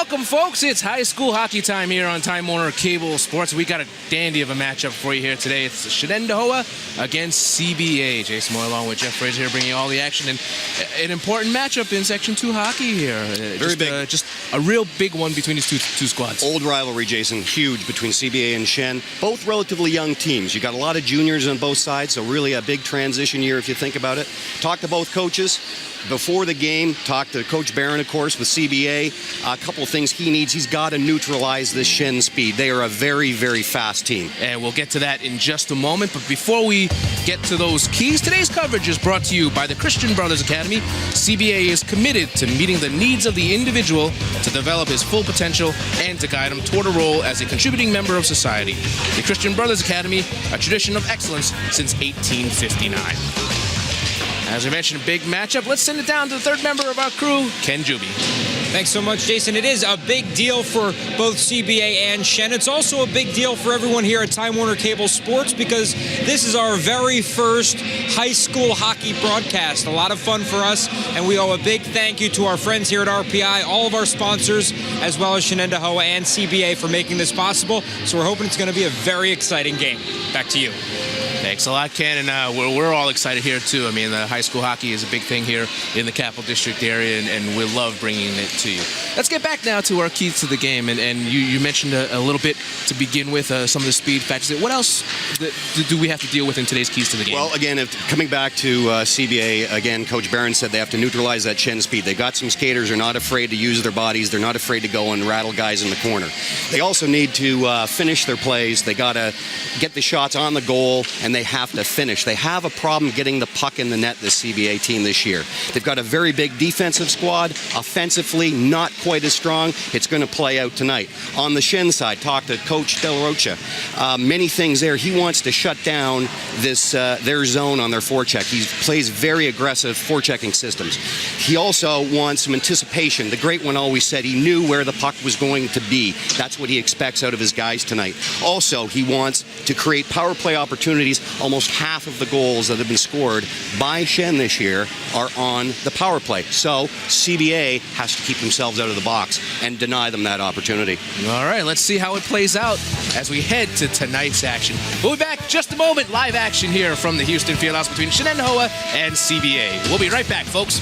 Welcome, folks. It's high school hockey time here on Time Warner Cable Sports. We got a dandy of a matchup for you here today. It's Shen against CBA. Jason Moy along with Jeff Fraser here bringing you all the action. And an important matchup in Section 2 hockey here. Very big. Just a real big one between these two squads. Old rivalry, Jason. Huge between CBA and Shen. Both relatively young teams. You got a lot of juniors on both sides, so really a big transition year if you think about it. Talk to both coaches. Before the game, talked to Coach Barron, of course, with CBA. A couple of things he needs. He's got to neutralize this Shen speed. They are a very, very fast team. And we'll get to that in just a moment. But before we get to those keys, today's coverage is brought to you by the Christian Brothers Academy. CBA is committed to meeting the needs of the individual to develop his full potential and to guide him toward a role as a contributing member of society. The Christian Brothers Academy, a tradition of excellence since 1859. As I mentioned, a big matchup. Let's send it down to the third member of our crew, Ken Juby. Thanks so much, Jason. It is a big deal for both CBA and Shen. It's also a big deal for everyone here at Time Warner Cable Sports because this is our very first high school hockey broadcast. A lot of fun for us, and we owe a big thank you to our friends here at RPI, all of our sponsors, as well as Shenendahowa and CBA for making this possible. So we're hoping it's going to be a very exciting game. Back to you. Thanks a lot, Ken, and we're all excited here, too. I mean, high school hockey is a big thing here in the Capital District area, and we love bringing it to you. Let's get back now to our keys to the game, and you mentioned a little bit to begin with some of the speed factors. What else do we have to deal with in today's keys to the game? Well, again, coming back to CBA, again, Coach Barron said they have to neutralize that Shen speed. They've got some skaters who are not afraid to use their bodies. They're not afraid to go and rattle guys in the corner. They also need to finish their plays. They got to get the shots on the goal, and they have to finish. They have a problem getting the puck in the net, this CBA team this year. They've got a very big defensive squad. Offensively, not quite as strong. It's going to play out tonight. On the Shen side, talk to Coach Del Rocha. Many things there. He wants to shut down this their zone on their forecheck. He plays very aggressive forechecking systems. He also wants some anticipation. The great one always said he knew where the puck was going to be. That's what he expects out of his guys tonight. Also, he wants to create power play opportunities. Almost half of the goals that have been scored by Shen this year are on the power play. So CBA has to keep themselves out of the box and deny them that opportunity. All right, let's see how it plays out as we head to tonight's action. We'll be back just a moment. Live action here from the Houston Fieldhouse between Shenendahowa and CBA. We'll be right back, folks.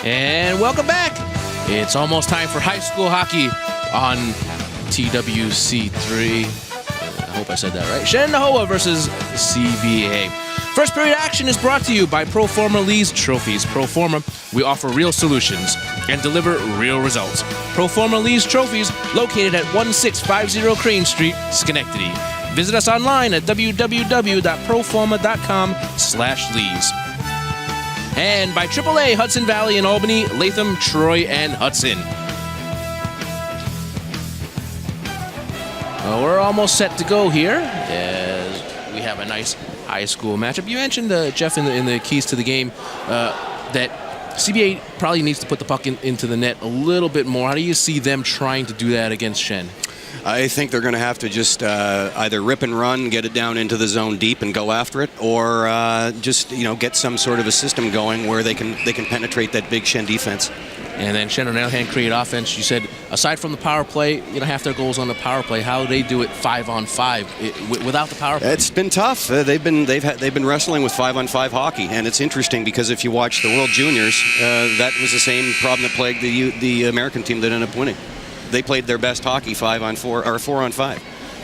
And welcome back. It's almost time for high school hockey on TWC3. I hope I said that right. Shenandoah versus CBA. First period action is brought to you by Proforma Lee's Trophies. Proforma, we offer real solutions and deliver real results. Proforma Lee's Trophies, located at 1650 Crane Street, Schenectady. Visit us online at www.proforma.com/lees. And by AAA, Hudson Valley and Albany, Latham, Troy, and Hudson. Well, we're almost set to go here as we have a nice high school matchup. You mentioned, Jeff, in the keys to the game, that CBA probably needs to put the puck into the net a little bit more. How do you see them trying to do that against Shen? I think they're going to have to just either rip and run, get it down into the zone deep and go after it, or just get some sort of a system going where they can penetrate that big Shen defense. And then Shen on the other hand create offense. You said aside from the power play, half their goals on the power play. How do they do it 5-on-5 without the power play? It's been tough. They've been wrestling with 5-on-5 hockey, and it's interesting because if you watch the World Juniors, that was the same problem that plagued the American team that ended up winning. They played their best hockey 5-on-4 or 4-on-5.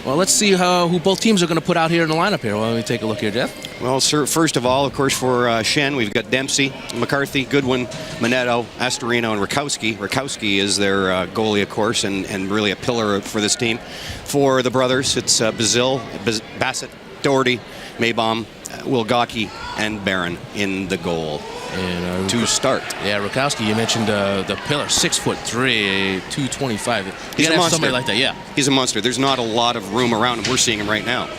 Well, let's see who both teams are going to put out here in the lineup here. Well, let me take a look here, Jeff. Well, sir, first of all, of course, for Shen, we've got Dempsey, McCarthy, Goodwin, Manetto, Astorino, and Rakowski. Rakowski is their goalie, of course, and really a pillar for this team. For the brothers, it's Bazil, Bassett, Doherty, Maybaum, Wilgocki, and Barron in the goal. And, to start. Yeah, Rakowski, you mentioned the pillar, 6'3", 225. He's a monster. Somebody like that, yeah. He's a monster. There's not a lot of room around him. We're seeing him right now.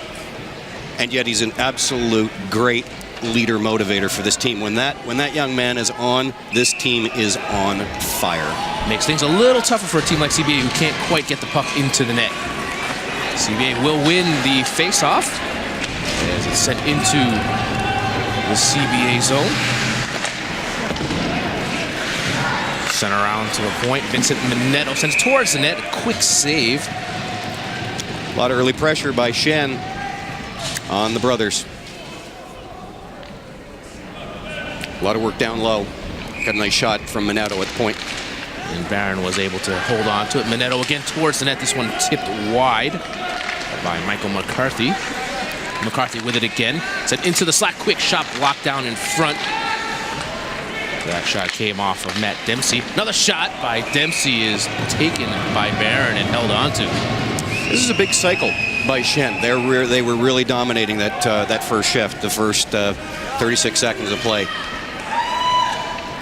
And yet he's an absolute great leader motivator for this team. When that young man is on, this team is on fire. Makes things a little tougher for a team like CBA who can't quite get the puck into the net. CBA will win the face-off as it's sent into the CBA zone. Sent around to a point. Vincent Manetto sends towards the net. A quick save. A lot of early pressure by Shen on the brothers. A lot of work down low. Got a nice shot from Manetto at the point. And Barron was able to hold on to it. Manetto again towards the net. This one tipped wide by Michael McCarthy. McCarthy with it again. Sent into the slack. Quick shot blocked down in front. That shot came off of Matt Dempsey. Another shot by Dempsey is taken by Barron and held on to. This is a big cycle by Shen. They were really dominating that first shift, the first 36 seconds of play.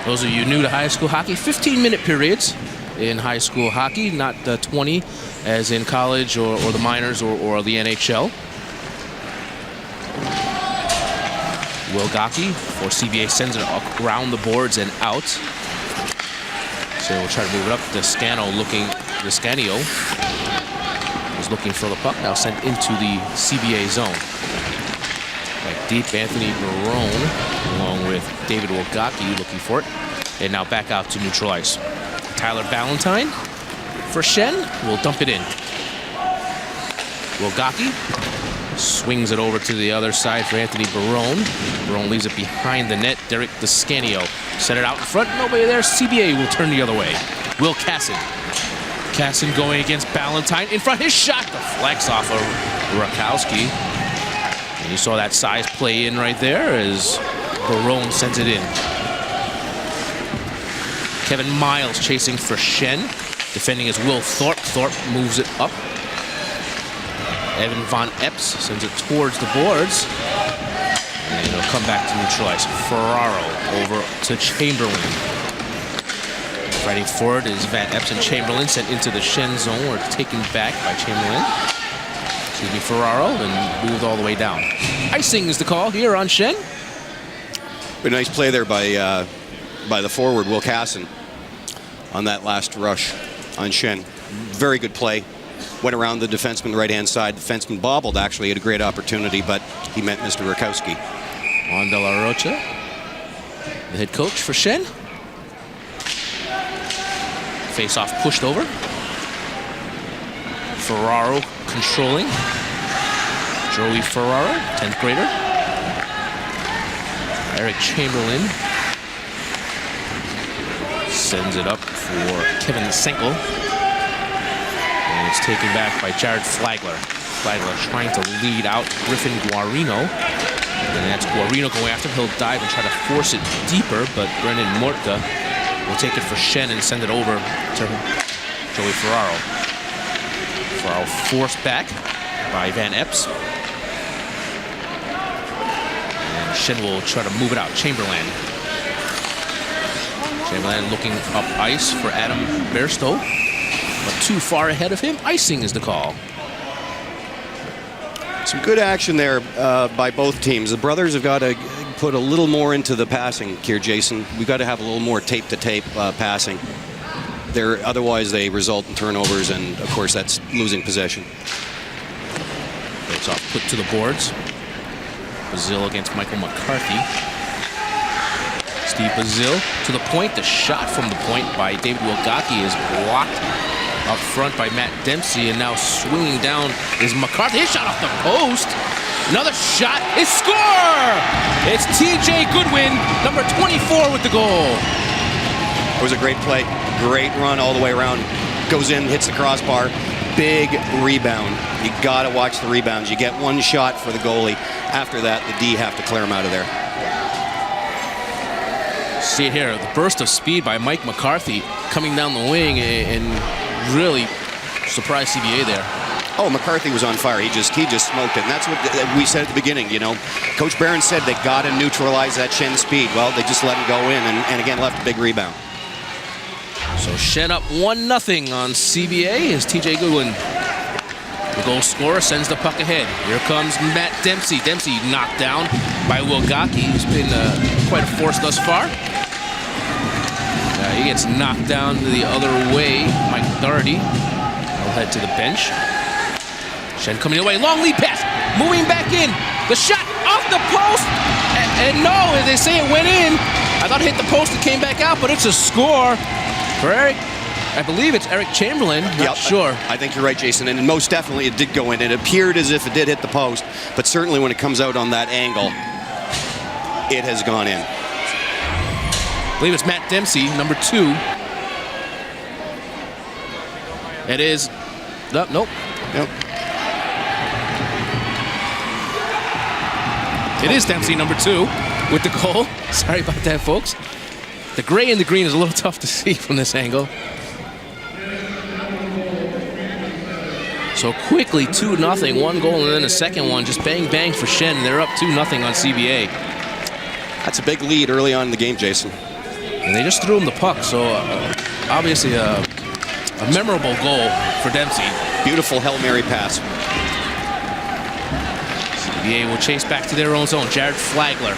Those of you new to high school hockey, 15-minute periods in high school hockey, not 20 as in college or the minors or the NHL. Wilgocki for CBA sends it around the boards and out. So we'll try to move it up. Descanio is looking for the puck. Now sent into the CBA zone. Back deep, Anthony Barone along with David Wilgocki looking for it. And now back out to neutral ice. Tyler Ballantyne for Shen will dump it in. Wilgocki swings it over to the other side for Anthony Barone. Barone leaves it behind the net. Derek Descanio set it out in front. Nobody there. CBA will turn the other way. Will Casson. Casson going against Ballantyne. In front, his shot deflects off of Rakowski. And you saw that size play in right there as Barone sends it in. Kevin Miles chasing for Shen. Defending is Will Thorpe. Thorpe moves it up. Evan Von Epps sends it towards the boards. And it'll come back to neutral ice. Ferraro over to Chamberlain. Fighting forward is Van Epps and Chamberlain sent into the Shen zone or taken back by Chamberlain. Excuse me, Ferraro, and moved all the way down. Icing is the call here on Shen. A nice play there by the forward, Will Casson, on that last rush on Shen. Very good play. Went around the defenseman right-hand side. The defenseman bobbled, actually. Had a great opportunity, but he met Mr. Rakowski. Juan De La Rocha, the head coach for Shen. Face-off pushed over. Ferraro controlling. Joey Ferraro, 10th grader. Eric Chamberlain sends it up for Kevin Senkel. And it's taken back by Jared Flagler. Flagler trying to lead out Griffin Guarino. And that's Guarino going after him. He'll dive and try to force it deeper, but Brendan Morta will take it for Shen and send it over to Joey Ferraro. Ferraro forced back by Van Epps. And Shen will try to move it out. Chamberlain looking up ice for Adam Bairstow, but too far ahead of him. Icing is the call. Some good action there by both teams. The brothers have got to put a little more into the passing here, Jason. We've got to have a little more tape-to-tape passing. Otherwise, they result in turnovers, and, of course, that's losing possession. It's off, put to the boards. Bazil against Michael McCarthy. Steve Bazil to the point. The shot from the point by David Wilgocki is blocked up front by Matt Dempsey, and now swinging down is McCarthy. His shot off the post. Another shot. It's score! It's TJ Goodwin, number 24 with the goal. It was a great play. Great run all the way around. Goes in, hits the crossbar. Big rebound. You got to watch the rebounds. You get one shot for the goalie. After that, the D have to clear him out of there. See it here. The burst of speed by Mike McCarthy coming down the wing and really surprised CBA there. Oh, McCarthy was on fire. He just smoked it. And that's what we said at the beginning, you know. Coach Barron said they got to neutralize that Shen speed. Well, they just let him go in and again left a big rebound. So Shen up 1-0 on CBA as TJ Goodwin, the goal scorer, sends the puck ahead. Here comes Matt Dempsey. Dempsey knocked down by Wilgocki, who's been quite a force thus far. He gets knocked down the other way. Mike Doherty will head to the bench. Shen coming away. Long lead pass. Moving back in. The shot off the post. And no, they say it went in. I thought it hit the post and came back out, but it's a score for Eric. I believe it's Eric Chamberlain. Not sure. I think you're right, Jason. And most definitely it did go in. It appeared as if it did hit the post. But certainly when it comes out on that angle, it has gone in. I believe it's Matt Dempsey, number 2. It is. Nope. It is Dempsey, number 2, with the goal. Sorry about that, folks. The gray and the green is a little tough to see from this angle. So quickly, 2-0, 1 goal, and then a second one. Just bang, bang for Shen. They're up 2-0 on CBA. That's a big lead early on in the game, Jason. And they just threw him the puck, so obviously a memorable goal for Dempsey. Beautiful Hail Mary pass. CBA will chase back to their own zone. Jared Flagler.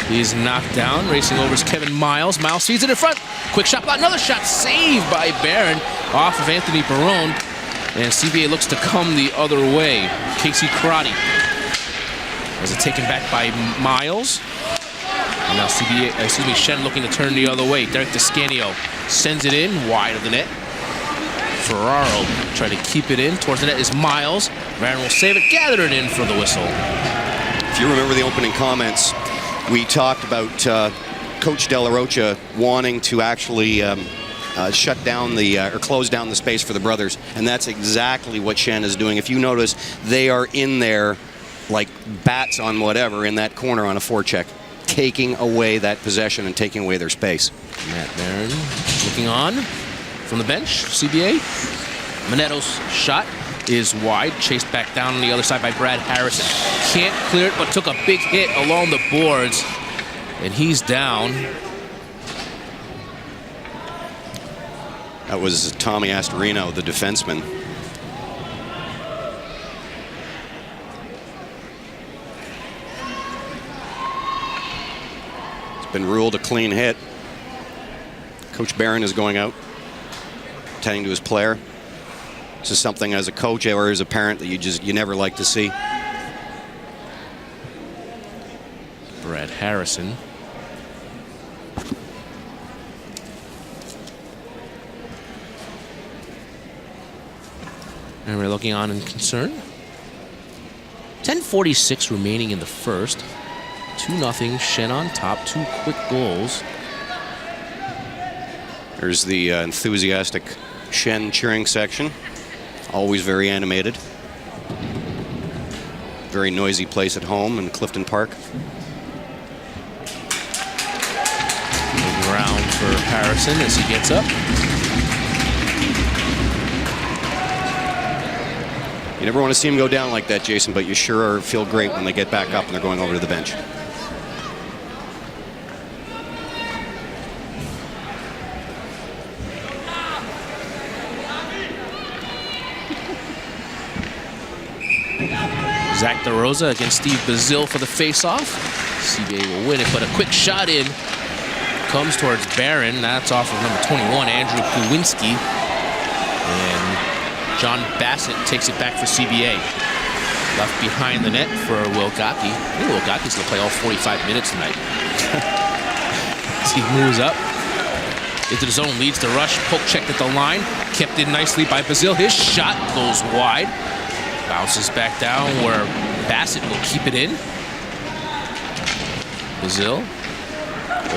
He's knocked down. Racing over is Kevin Miles. Miles feeds it in front. Quick shot block. Another shot saved by Barron off of Anthony Barone. And CBA looks to come the other way. Casey Crotty. Was it taken back by Miles? And now Shen looking to turn the other way. Derek Descanio sends it in wide of the net. Ferraro trying to keep it in. Towards the net is Miles. Barron will save it. Gather it in for the whistle. If you remember the opening comments, we talked about Coach De La Rocha wanting to actually shut down or close down the space for the brothers, and that's exactly what Shen is doing. If you notice, they are in there like bats on whatever in that corner on a forecheck, taking away that possession and taking away their space. Matt Barron looking on from the bench. CBA. Manetto's shot is wide, chased back down on the other side by Brad Harrison. Can't clear it, but took a big hit along the boards, and he's down. That was Tommy Astorino, the defenseman. It's been ruled a clean hit. Coach Barron is going out, tending to his player. This is something as a coach or as a parent that you never like to see. Brad Harrison. And we're looking on in concern. 10:46 remaining in the first. 2-0, Shen on top, 2 quick goals. There's the enthusiastic Shen cheering section. Always very animated. Very noisy place at home in Clifton Park. Moving around for Harrison as he gets up. You never want to see him go down like that, Jason, but you sure feel great when they get back up and they're going over to the bench. Zach DeRosa against Steve Bazile for the face-off. CBA will win it, but a quick shot in comes towards Barron. That's off of number 21, Andrew Kuwinski. And John Bassett takes it back for CBA. Left behind the net for Will Gocke. I think Will Gocke's going to play all 45 minutes tonight. As he moves up into the zone, leads the rush. Poke checked at the line. Kept in nicely by Bazile. His shot goes wide. Bounces back down where Bassett will keep it in. Bazile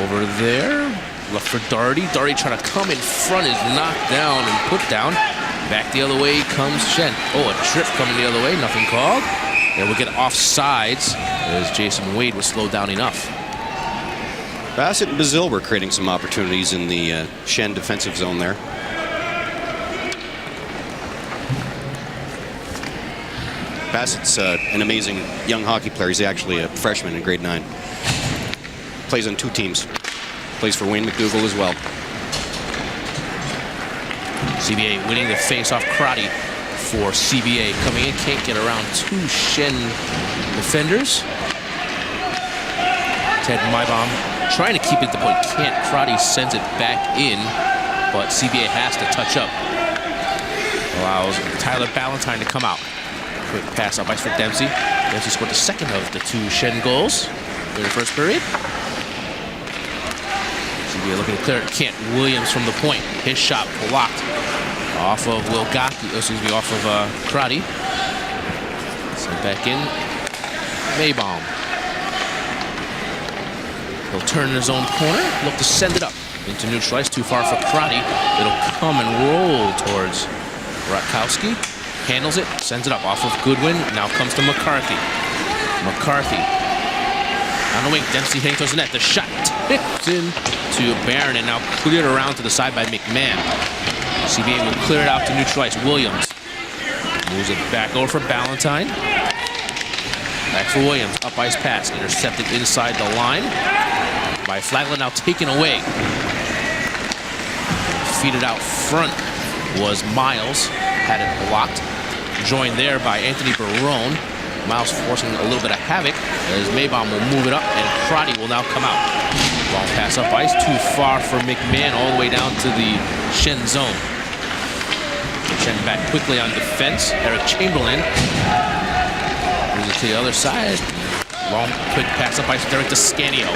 over there. Left for Doherty. Doherty trying to come in front, is knocked down and put down. Back the other way comes Shen. Oh, a trip coming the other way. Nothing called. And we'll get offsides as Jason Wade was slowed down enough. Bassett and Bazile were creating some opportunities in the Shen defensive zone there. Bassett's an amazing young hockey player. He's actually a freshman in grade 9. Plays on 2 teams. Plays for Wayne McDougall as well. CBA winning the face-off. Crotty for CBA coming in. Can't get around 2 Shen defenders. Ted Maibaum trying to keep it at the point. Can't. Crotty sends it back in, but CBA has to touch up. Allows Tyler Ballantyne to come out. Quick pass up ice for Dempsey. Dempsey scored the second of the 2 Shen goals in the first period. CBA looking to clear it. Kent Williams from the point. His shot blocked off of Will Gocke. Excuse me, off of Crotty. Sent back in. Maibaum. He'll turn in his own corner. Look to send it up into neutral ice. Too far for Crotty. It'll come and roll towards Ratkowski. Handles it, sends it up off of Goodwin. Now comes to McCarthy. McCarthy on the wing. Dempsey hitting towards the net. The shot tipped in to Barron and now cleared around to the side by McMahon. CBA will clear it out to neutral ice. Williams moves it back over for Ballantyne. Back for Williams. Up ice pass. Intercepted inside the line by Flagler. Now taken away. Feed it out front was Miles. Had it blocked. Joined there by Anthony Barone. Miles forcing a little bit of havoc as Maibaum will move it up and Crotty will now come out. Long pass up ice. Too far for McMahon all the way down to the Shen zone. Shen back quickly on defense. Eric Chamberlain moves it to the other side. Long quick pass up ice. Derek Descanio.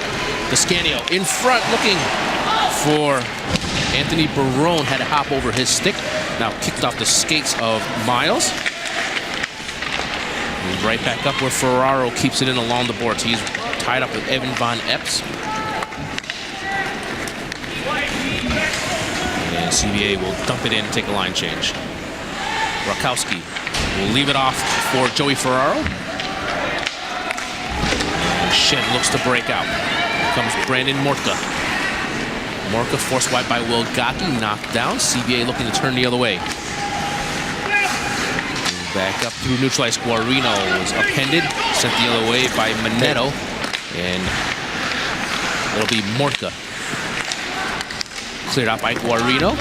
Descanio in front looking for Anthony Barone. Had to hop over his stick. Now kicked off the skates of Miles. He's right back up where Ferraro keeps it in along the boards. He's tied up with Evan Von Epps. And CBA will dump it in and take a line change. Rakowski will leave it off for Joey Ferraro. And Shen looks to break out. Here comes Brandon Mortka. Mortka forced wide by Will Gocke, knocked down. CBA looking to turn the other way. Back up through neutral ice. Guarino was upended, sent the other way by Manetto, and it'll be Mortka. Cleared out by Guarino.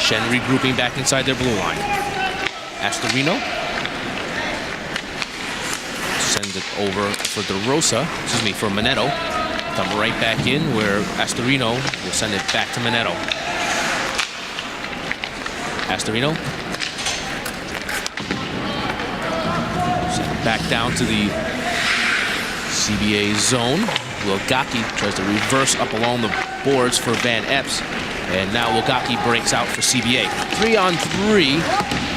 Shen regrouping back inside their blue line. Astorino sends it over for DeRosa, for Manetto. Come right back in where Astorino will send it back to Manetto. Astorino. Send it back down to the CBA zone. Will Gocke tries to reverse up along the boards for Van Epps. And now Will Gocke breaks out for CBA. 3-on-3.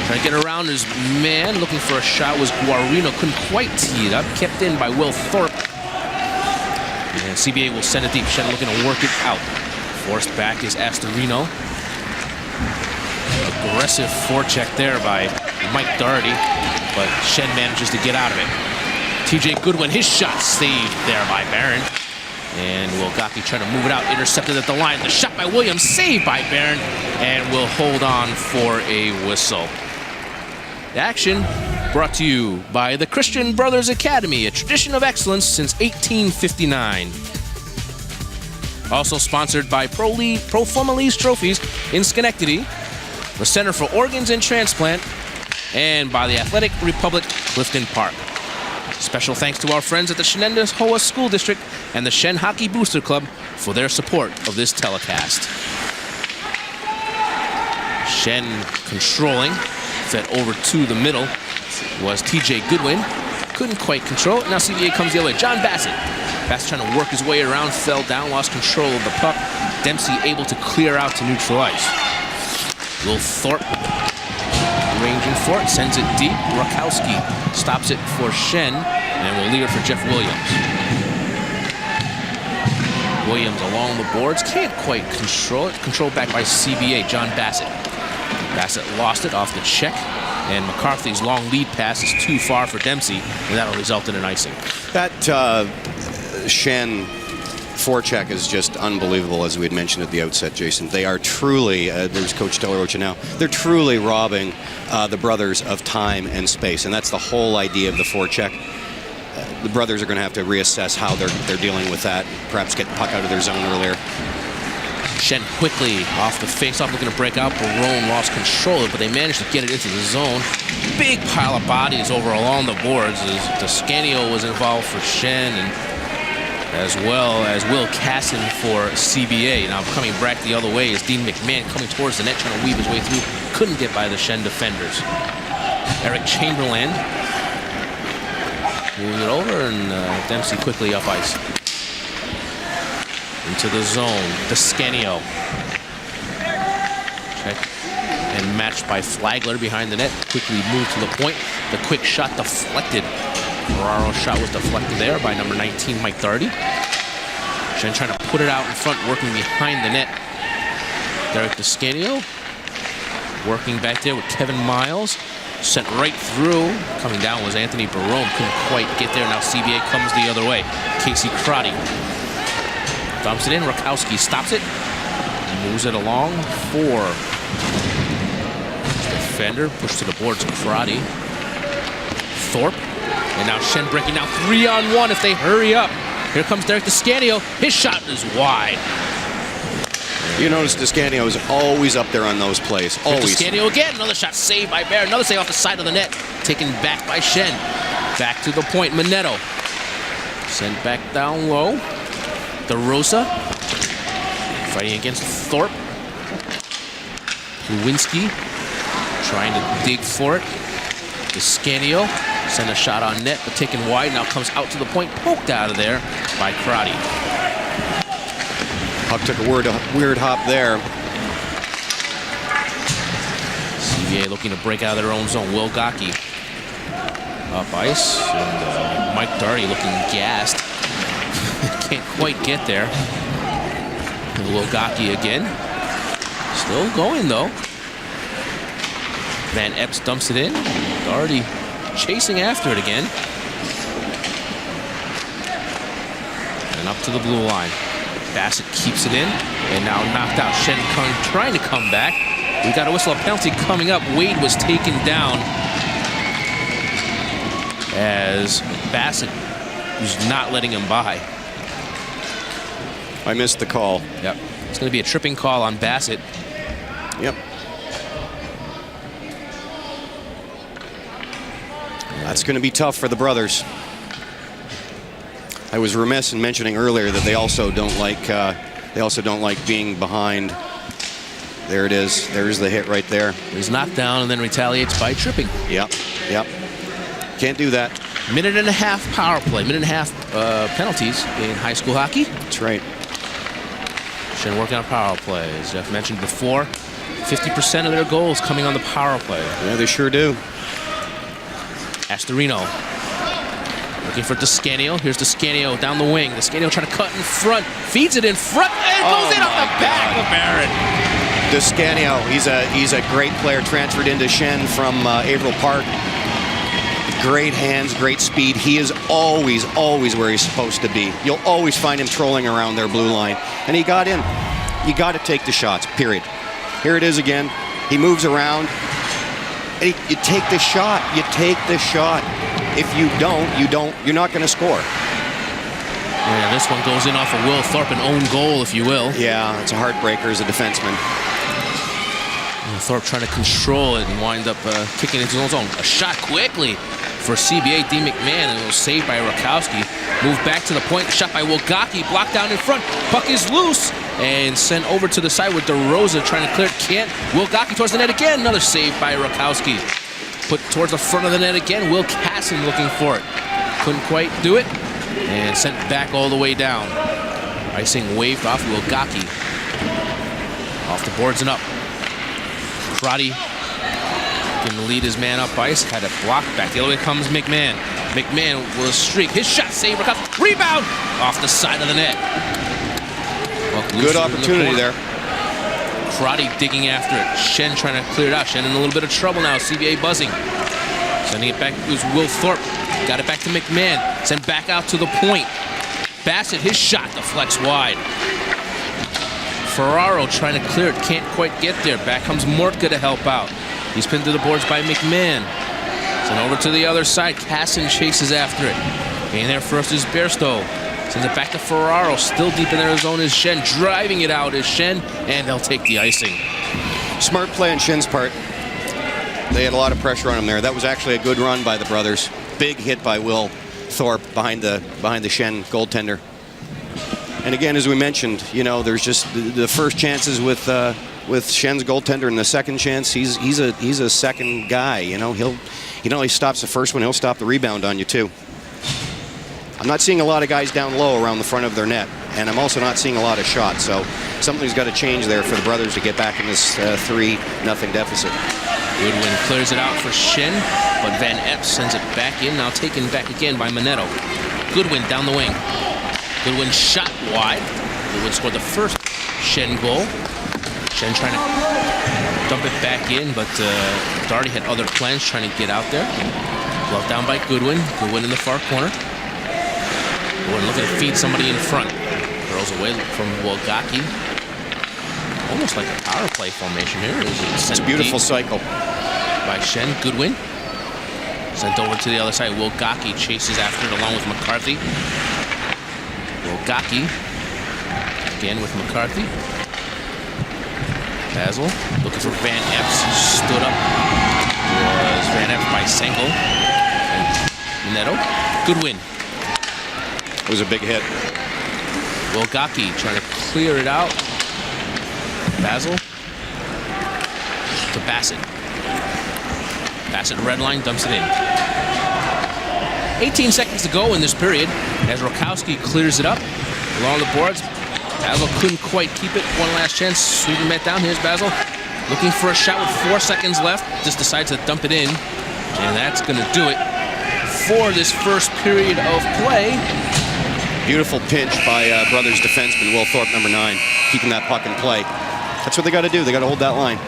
Trying to get around his man. Looking for a shot was Guarino. Couldn't quite tee it up. Kept in by Will Thorpe. And CBA will send it deep. Shen looking to work it out. Forced back is Astorino. Aggressive forecheck there by Mike Doherty, but Shen manages to get out of it. TJ Goodwin, his shot saved there by Barron. And Wilgocki trying to move it out, intercepted at the line. The shot by Williams, saved by Barron, and will hold on for a whistle. The action brought to you by the Christian Brothers Academy, a tradition of excellence since 1859. Also sponsored by Pro Families Trophies in Schenectady, the Center for Organs and Transplant, and by the Athletic Republic Clifton Park. Special thanks to our friends at the Shenandoah School District and the Shen Hockey Booster Club for their support of this telecast. Shen controlling, fed over to the middle was TJ Goodwin. Couldn't quite control it. Now CBA comes the other way. John Bassett. Bassett trying to work his way around, fell down, lost control of the puck. Dempsey able to clear out to neutral ice. Will Thorpe ranging for it, sends it deep. Rakowski stops it for Shen, and will leave it for Jeff Williams. Williams along the boards, can't quite control it. Controlled back by CBA, John Bassett. Bassett lost it off the check, and McCarthy's long lead pass is too far for Dempsey, and that'll result in an icing. That Shen forecheck is just unbelievable, as we had mentioned at the outset, Jason. They are truly, there's Coach Delarocha now, they're truly robbing the brothers of time and space, and that's the whole idea of the forecheck. The brothers are going to have to reassess how they're dealing with that, perhaps get the puck out of their zone earlier. Shen quickly off the face-off, looking to break out. Barone lost control, but they managed to get it into the zone. Big pile of bodies over along the boards as Toscanio was involved for Shen, and as well as Will Casson for CBA. Now coming back the other way is Dean McMahon coming towards the net, trying to weave his way through. Couldn't get by the Shen defenders. Eric Chamberlain moving it over, and Dempsey quickly up ice. Into the zone, Toscanio. Check and matched by Flagler behind the net. Quickly moved to the point. The quick shot deflected. Ferraro's shot was deflected there by number 19, Mike Doherty. Shen trying to put it out in front, working behind the net. Derek Toscanio working back there with Kevin Miles. Sent right through. Coming down was Anthony Barone. Couldn't quite get there. Now CBA comes the other way. Casey Crotty dumps it in. Rakowski stops it. Moves it along for defender. Pushed to the boards. Crotty. Thorpe. And now Shen breaking down 3-on-1 if they hurry up. Here comes Derek Toscanio. His shot is wide. You notice Toscanio is always up there on those plays. Always. Toscanio again. Another shot saved by Bear. Another save off the side of the net. Taken back by Shen. Back to the point. Minetto. Sent back down low. DeRosa. Fighting against Thorpe. Lewinsky. Trying to dig for it. Toscanio. Sent a shot on net, but taken wide. Now comes out to the point. Poked out of there by Crotty. Puck took a weird hop there. CBA looking to break out of their own zone. Wilgocki up ice. And Mike Doherty looking gassed. Can't quite get there. Wilgocki again. Still going, though. Van Epps dumps it in. Doherty chasing after it again. And up to the blue line. Bassett keeps it in, and now knocked out. Shen trying to come back. We got a whistle, a penalty coming up. Wade was taken down as Bassett was not letting him by. I missed the call. Yep. It's going to be a tripping call on Bassett. Yep. That's going to be tough for the brothers. I was remiss in mentioning earlier that they also don't like being behind. There it is. There's the hit right there. He's knocked down and then retaliates by tripping. Yep. Can't do that. Minute and a half power play. Minute and a half penalties in high school hockey. That's right. Shen working on power play. As Jeff mentioned before, 50% of their goals coming on the power play. Yeah, they sure do. Astorino looking for Toscanio. Here's Toscanio down the wing. Toscanio trying to cut in front. Feeds it in front. And it goes in off the back of Barron. Descanio, he's a great player, transferred into Shen from Averill Park. Great hands, great speed. He is always where he's supposed to be. You'll always find him trolling around their blue line. And he got in. You got to take the shots, period. Here it is again. He moves around. And you take the shot. You take the shot. If you don't, you're not going to score. Yeah, this one goes in off of Will Thorpe, an own goal, if you will. Yeah, it's a heartbreaker as a defenseman. Thorpe trying to control it and wind up kicking into his own zone. A shot quickly for CBA, D. McMahon, and it was saved by Rakowski. Moved back to the point, shot by Wilgocki, blocked down in front. Puck is loose and sent over to the side with DeRosa trying to clear it. Can't. Wilgocki towards the net again. Another save by Rakowski. Put towards the front of the net again. Will Casson looking for it. Couldn't quite do it. And sent back all the way down. Icing waved off Wilgocki. Off the boards and up. Crotty can lead his man up ice. Had it blocked back. The other way comes McMahon. McMahon will streak. His shot saved. Rebound off the side of the net. Good opportunity there. Crotty digging after it. Shen trying to clear it out. Shen in a little bit of trouble now. CBA buzzing. Sending it back. It was Will Thorpe. Got it back to McMahon. Sent back out to the point. Bassett, his shot deflects wide. Ferraro trying to clear it. Can't quite get there. Back comes Mortka to help out. He's pinned to the boards by McMahon. Sent over to the other side. Casson chases after it. And there first is Bairstow. Sends it back to Ferraro. Still deep in their zone is Shen. Driving it out is Shen. And they'll take the icing. Smart play on Shen's part. They had a lot of pressure on him there. That was actually a good run by the brothers. Big hit by Will Thorpe behind the Shen goaltender. And again, as we mentioned, there's just the first chances with Shen's goaltender, and the second chance, he's a second guy. He stops the first one, he'll stop the rebound on you too. I'm not seeing a lot of guys down low around the front of their net, and I'm also not seeing a lot of shots. So something's got to change there for the brothers to get back in this 3-0 deficit. Goodwin clears it out for Shen, but Van Epps sends it back in. Now taken back again by Manetto. Goodwin down the wing. Goodwin shot wide. Goodwin scored the first Shen goal. Shen trying to dump it back in, but Darty had other plans trying to get out there. Glove down by Goodwin. Goodwin in the far corner. Goodwin looking to feed somebody in front. Curls away from Wilgocki. Almost like a power play formation here. It's a beautiful cycle. By Shen. Goodwin. Sent over to the other side. Wilgocki chases after it along with McCarthy. Wilgocki. Again with McCarthy. Basil looking for Van Epps. Stood up. Was Van Epps by Senkel. And Netto. Goodwin. It was a big hit. Wilgocki trying to clear it out. Basil to Bassett. Bassett red line, dumps it in. 18 seconds to go in this period as Rakowski clears it up along the boards. Basil couldn't quite keep it. One last chance. Sweden met down. Here's Basil looking for a shot with 4 seconds left. Just decides to dump it in. And that's going to do it for this first period of play. Beautiful pinch by brothers defenseman Will Thorpe, number 9, keeping that puck in play. That's what they got to do. They got to hold that line.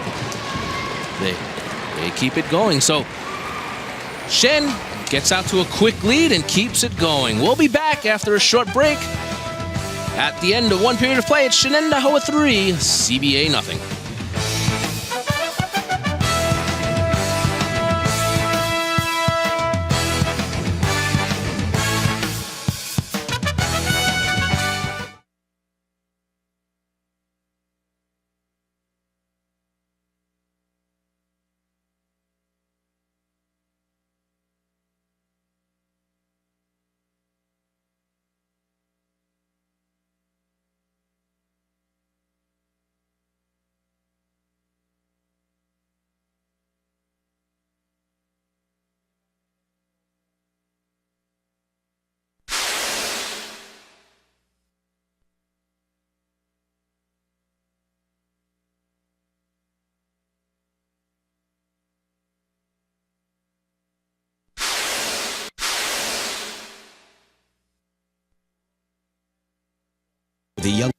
They keep it going. So Shen gets out to a quick lead and keeps it going. We'll be back after a short break. At the end of one period of play, it's Shenendahowa 3, CBA nothing. The young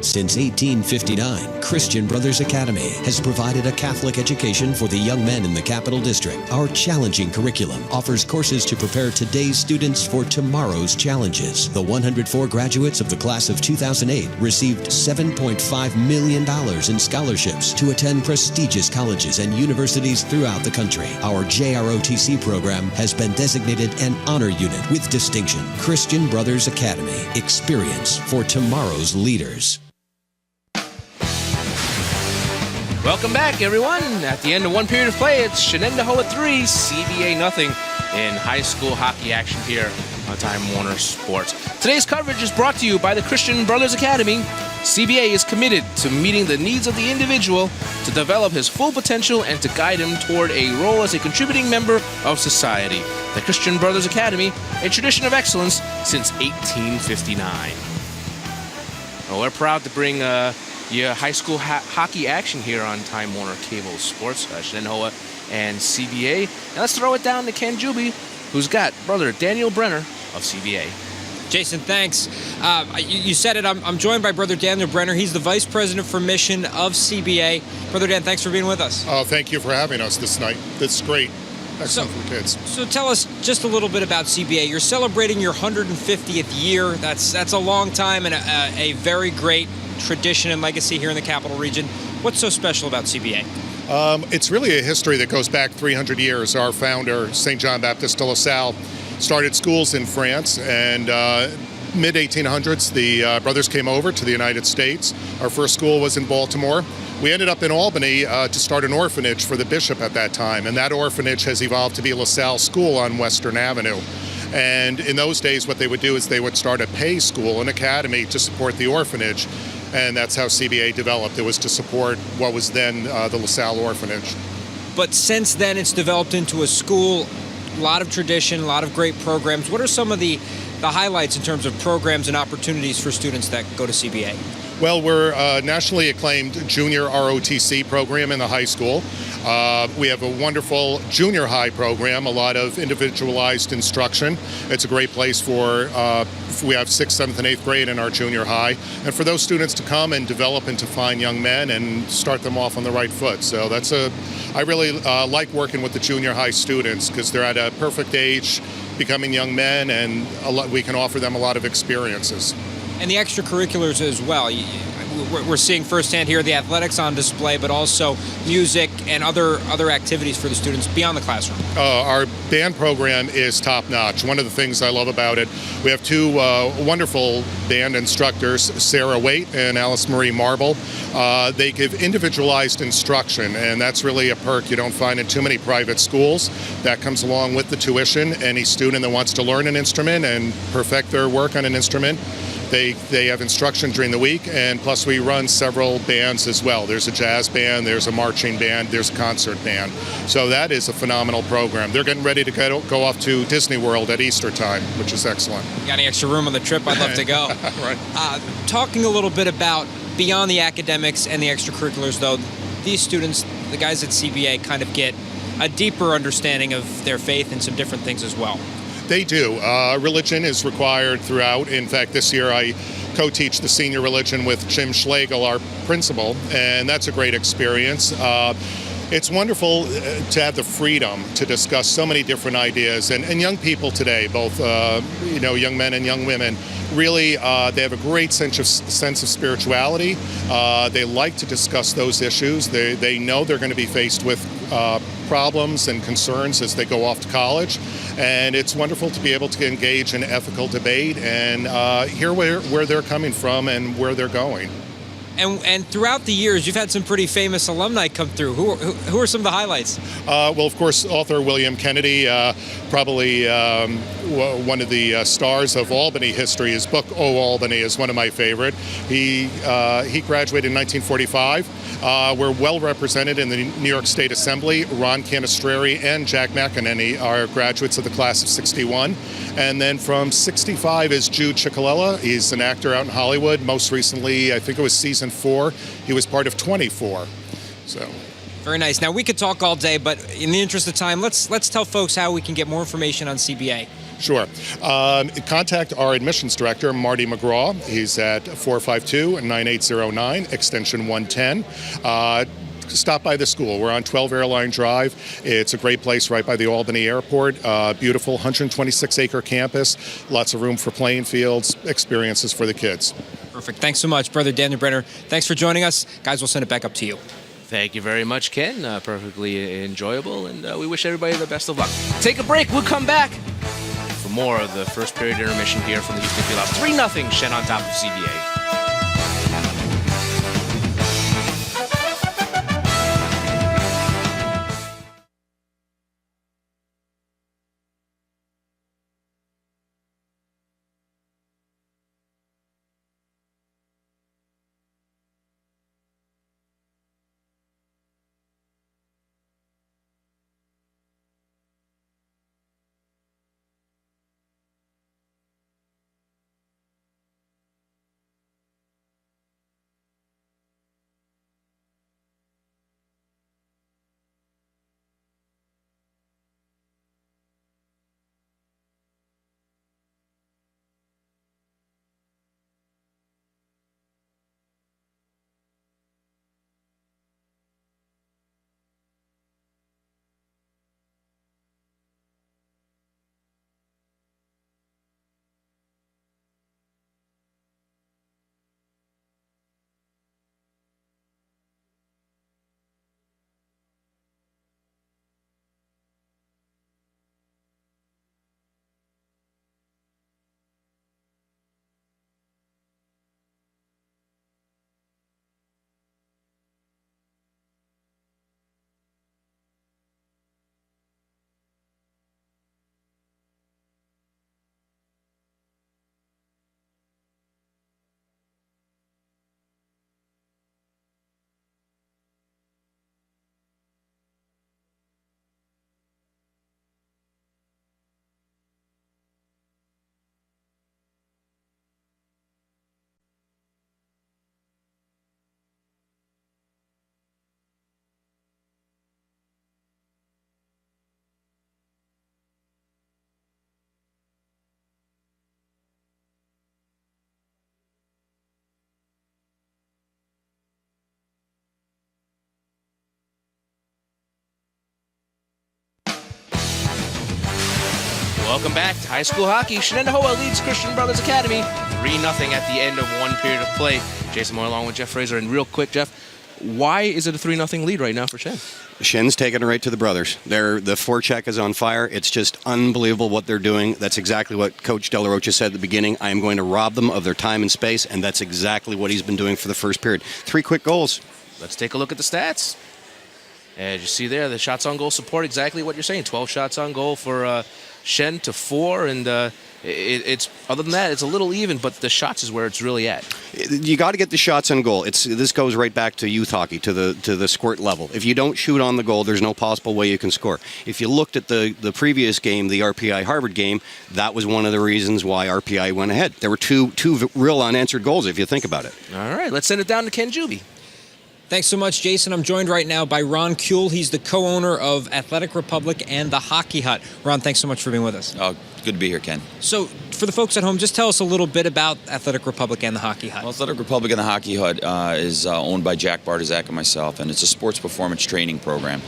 Since 1859, Christian Brothers Academy has provided a Catholic education for the young men in the Capital District. Our challenging curriculum offers courses to prepare today's students for tomorrow's challenges. The 104 graduates of the class of 2008 received $7.5 million in scholarships to attend prestigious colleges and universities throughout the country. Our JROTC program has been designated an honor unit with distinction. Christian Brothers Academy. Experience for tomorrow's leaders. Welcome back, everyone. At the end of one period of play, it's Shenandoah 3, CBA nothing in high school hockey action here on Time Warner Sports. Today's coverage is brought to you by the Christian Brothers Academy. CBA is committed to meeting the needs of the individual to develop his full potential and to guide him toward a role as a contributing member of society. The Christian Brothers Academy, a tradition of excellence since 1859. Well, we're proud to bring your high school hockey action here on Time Warner Cable Sports, Shenandoah and CBA. Now let's throw it down to Ken Juby, who's got brother Daniel Brenner of CBA. Jason, thanks. You said it. I'm joined by Brother Daniel Brenner. He's the Vice President for Mission of CBA. Brother Dan, thanks for being with us. Oh, thank you for having us this night. That's great. Excellent for the kids. So tell us just a little bit about CBA. You're celebrating your 150th year. That's a long time and a very great tradition and legacy here in the Capital Region. What's so special about CBA? It's really a history that goes back 300 years. Our founder, St. John Baptist de La Salle, started schools in France, and mid-1800s, the brothers came over to the United States. Our first school was in Baltimore. We ended up in Albany to start an orphanage for the bishop at that time, and that orphanage has evolved to be La Salle School on Western Avenue. And in those days, what they would do is they would start a pay school, an academy, to support the orphanage. And that's how CBA developed. It was to support what was then the La Salle Orphanage. But since then, it's developed into a school, a lot of tradition, a lot of great programs. What are some of the highlights in terms of programs and opportunities for students that go to CBA? Well, we're a nationally acclaimed junior ROTC program in the high school. We have a wonderful junior high program, a lot of individualized instruction. It's a great place for, we have 6th, 7th, and 8th grade in our junior high, and for those students to come and develop and to find young men and start them off on the right foot. So I really like working with the junior high students because they're at a perfect age, becoming young men, and we can offer them a lot of experiences. And the extracurriculars as well. We're seeing firsthand here the athletics on display, but also music and other activities for the students beyond the classroom. Our band program is top-notch. One of the things I love about it, we have two wonderful band instructors, Sarah Waite and Alice Marie Marble. They give individualized instruction, and that's really a perk you don't find in too many private schools. That comes along with the tuition. Any student that wants to learn an instrument and perfect their work on an instrument, they have instruction during the week, and plus we run several bands as well. There's a jazz band, there's a marching band, there's a concert band. So that is a phenomenal program. They're getting ready to go off to Disney World at Easter time, which is excellent. Got any extra room on the trip? I'd love to go. Right. Talking a little bit about beyond the academics and the extracurriculars, though, these students, the guys at CBA, kind of get a deeper understanding of their faith and some different things as well. They do. Religion is required throughout. In fact, this year I co-teach the senior religion with Jim Schlegel, our principal, and that's a great experience. It's wonderful to have the freedom to discuss so many different ideas. And young people today, both young men and young women, really they have a great sense of spirituality. They like to discuss those issues. They know they're going to be faced with problems and concerns as they go off to college. And it's wonderful to be able to engage in ethical debate and hear where they're coming from and where they're going. And throughout the years, you've had some pretty famous alumni come through. Who are some of the highlights? Well, of course, author William Kennedy, probably one of the stars of Albany history. His book, Oh, Albany, is one of my favorite. He graduated in 1945. We're well represented in the New York State Assembly. Ron Canestrari and Jack McEnany are graduates of the class of 61. And then from 65 is Jude Ciccalella. He's an actor out in Hollywood. Most recently, I think it was season 4, he was part of 24. So very nice. Now, we could talk all day, but in the interest of time, let's tell folks how we can get more information on CBA. Sure. Contact our admissions director, Marty McGraw. He's at 452-9809, extension 110. Stop by the school. We're on 12 Airline Drive. It's a great place right by the Albany Airport. Beautiful 126-acre campus. Lots of room for playing fields, experiences for the kids. Perfect. Thanks so much, Brother Daniel Brenner. Thanks for joining us. Guys, we'll send it back up to you. Thank you very much, Ken. Perfectly enjoyable, and we wish everybody the best of luck. Take a break. We'll come back for more of the first period intermission here from the Houston Fieldhouse. 3-0, Shen on top of CBA. Welcome back to high school hockey. Shenandoah leads Christian Brothers Academy 3-0 at the end of one period of play. Jason Moy along with Jeff Fraser. And real quick, Jeff, why is it a 3-0 lead right now for Shen? Shen's taking it right to the brothers. The forecheck is on fire. It's just unbelievable what they're doing. That's exactly what Coach De La Rocha said at the beginning. I am going to rob them of their time and space, and that's exactly what he's been doing for the first period. 3 quick goals. Let's take a look at the stats. As you see there, the shots on goal support exactly what you're saying. 12 shots on goal for Shen to 4, and it's other than that, it's a little even, but the shots is where it's really at. You got to get the shots on goal. This goes right back to youth hockey, to the squirt level. If you don't shoot on the goal, there's no possible way you can score. If you looked at the previous game, the RPI Harvard game, that was one of the reasons why RPI went ahead. There were two real unanswered goals, if you think about it. All right, let's send it down to Ken Juby. Thanks so much, Jason. I'm joined right now by Ron Kuehl. He's the co-owner of Athletic Republic and the Hockey Hut. Ron, thanks so much for being with us. Oh, good to be here, Ken. So, for the folks at home, just tell us a little bit about Athletic Republic and the Hockey Hut. Well, Athletic Republic and the Hockey Hut is owned by Jack Bartizak and myself, and it's a sports performance training program.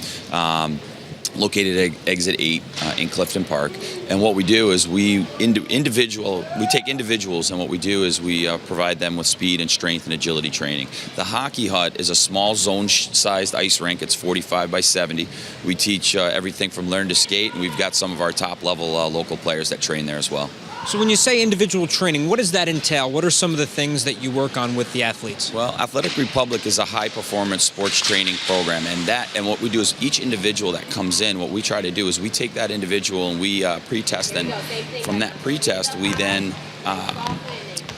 Located at Exit 8 in Clifton Park. And what we do is we take individuals, and what we do is we provide them with speed and strength and agility training. The Hockey Hut is a small zone-sized ice rink. It's 45 by 70. We teach everything from learn to skate, and we've got some of our top-level local players that train there as well. So when you say individual training, what does that entail? What are some of the things that you work on with the athletes? Well, Athletic Republic is a high-performance sports training program, and what we do is each individual that comes in, what we try to do is we take that individual and we pre-test, and from that pre-test, we then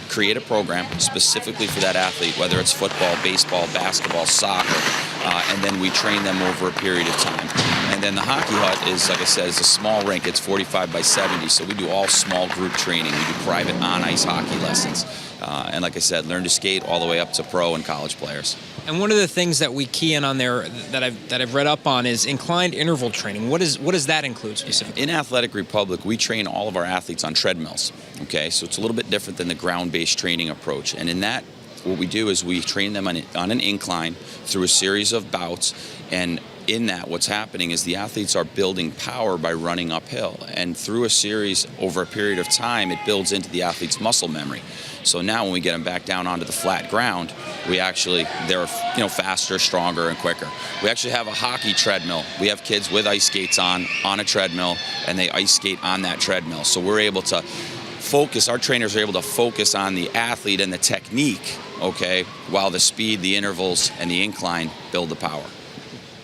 create a program specifically for that athlete, whether it's football, baseball, basketball, soccer, and then we train them over a period of time. And then the hockey hut is, like I said, is a small rink. It's 45 by 70, so we do all small group training. We do private on-ice hockey lessons. And like I said, learn to skate all the way up to pro and college players. And one of the things that we key in on there that I've read up on is inclined interval training. What does that include specifically? In Athletic Republic, we train all of our athletes on treadmills. Okay, so it's a little bit different than the ground-based training approach. And in that, what we do is we train them on an incline through a series of bouts. And in that, what's happening is the athletes are building power by running uphill. And through a series over a period of time, it builds into the athlete's muscle memory. So now when we get them back down onto the flat ground, they're faster, stronger, and quicker. We actually have a hockey treadmill. We have kids with ice skates on a treadmill, and they ice skate on that treadmill. So we're able to focus, our trainers are able to focus on the athlete and the technique, okay, while the speed, the intervals, and the incline build the power.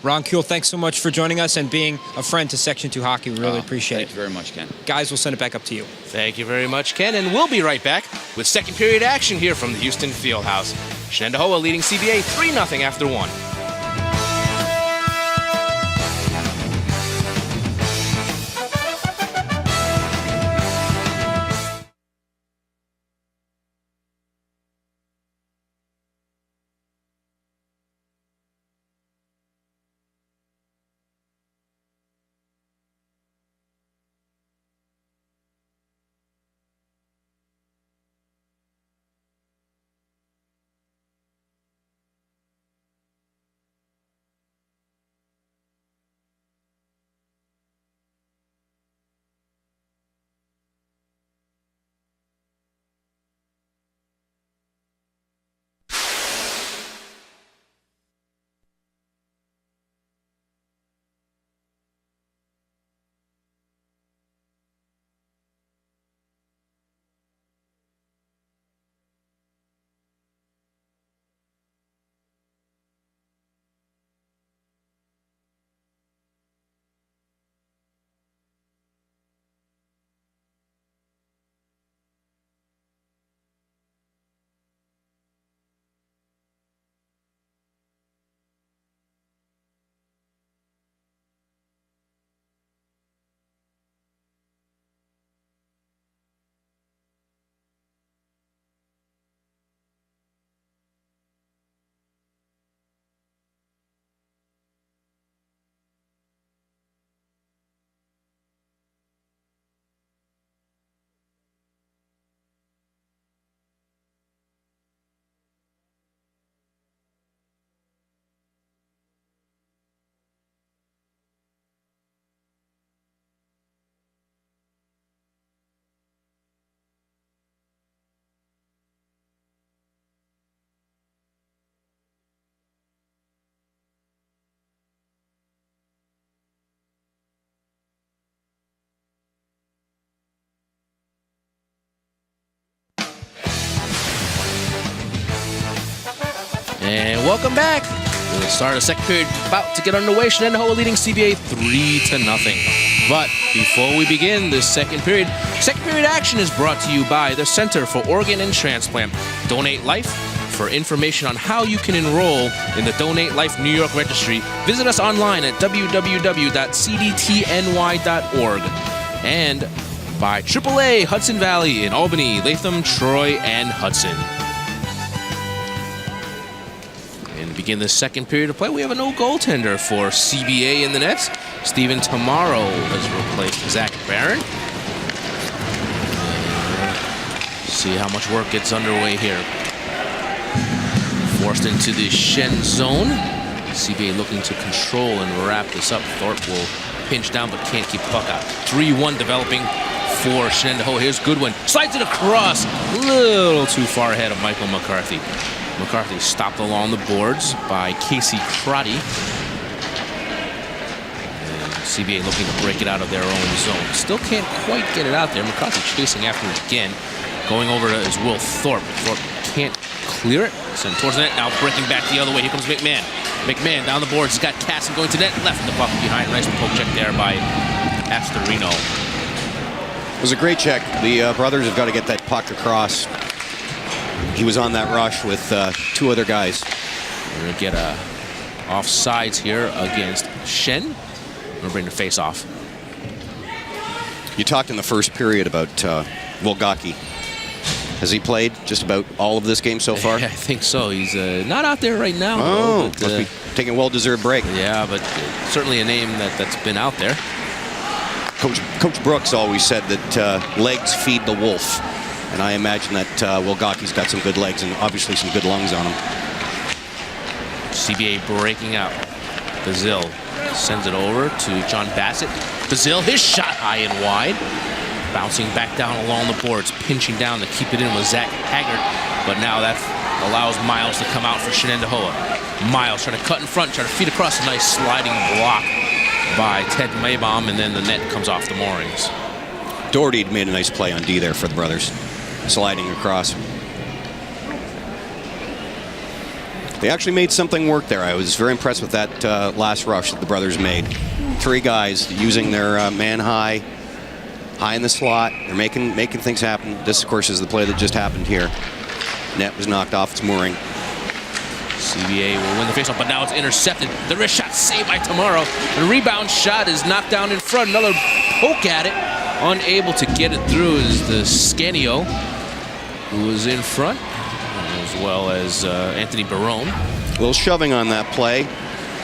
Ron Kuehl, thanks so much for joining us and being a friend to Section 2 Hockey. We really appreciate it. Thank you very much, Ken. Guys, we'll send it back up to you. Thank you very much, Ken, and we'll be right back with second period action here from the Houston Fieldhouse. Shenandoah leading CBA 3-0 after 1. And welcome back. We'll start a second period about to get underway. Shenandoah leading CBA 3-0. But before we begin this second period action is brought to you by the Center for Organ and Transplant. Donate Life. For information on how you can enroll in the Donate Life New York Registry, visit us online at www.cdtny.org. And by AAA Hudson Valley in Albany, Latham, Troy, and Hudson. Begin the second period of play. We have a no goaltender for CBA in the nets. Steven Tamaro has replaced Zach Barron. See how much work gets underway here. Forced into the Shen zone. CBA looking to control and wrap this up. Thorpe will pinch down but can't keep the puck out. 3-1 developing for Shenandoah. Here's Goodwin. Slides it across. A little too far ahead of Michael McCarthy. McCarthy stopped along the boards by Casey Crotty. And CBA looking to break it out of their own zone. Still can't quite get it out there. McCarthy chasing after it again. Going over to is Will Thorpe. Thorpe can't clear it. Sent towards the net. Now breaking back the other way. Here comes McMahon. McMahon down the boards. He's got Casson going to net. Left the puck behind. Nice poke check there by Astorino. It was a great check. The brothers have got to get that puck across. He was on that rush with two other guys. We're going to get a offsides here against Shen. We'll bring the face off. You talked in the first period about Wilgocki. Has he played just about all of this game so far? Yeah, I think so. He's not out there right now. Oh, but, must be taking a well-deserved break. Yeah, but certainly a name that's been out there. Coach Brooks always said that legs feed the wolf. And I imagine that Wilgocki's got some good legs and obviously some good lungs on him. CBA breaking out. Bazil sends it over to John Bassett. Bazil, his shot high and wide. Bouncing back down along the boards, pinching down to keep it in with Zach Haggard. But now that allows Miles to come out for Shenandoah. Miles trying to cut in front, trying to feed across. A nice sliding block by Ted Maybaum, and then the net comes off the moorings. Doherty made a nice play on D there for the brothers, sliding across. They actually made something work there. I was very impressed with that last rush that the brothers made. 3 guys using their man high in the slot. They're making things happen. This, of course, is the play that just happened here. Net was knocked off its mooring. CBA will win the faceoff, but now it's intercepted. The wrist shot saved by Tomorrow. The rebound shot is knocked down in front. Another poke at it. Unable to get it through is the Scanio, who was in front, as well as Anthony Barone. A little shoving on that play.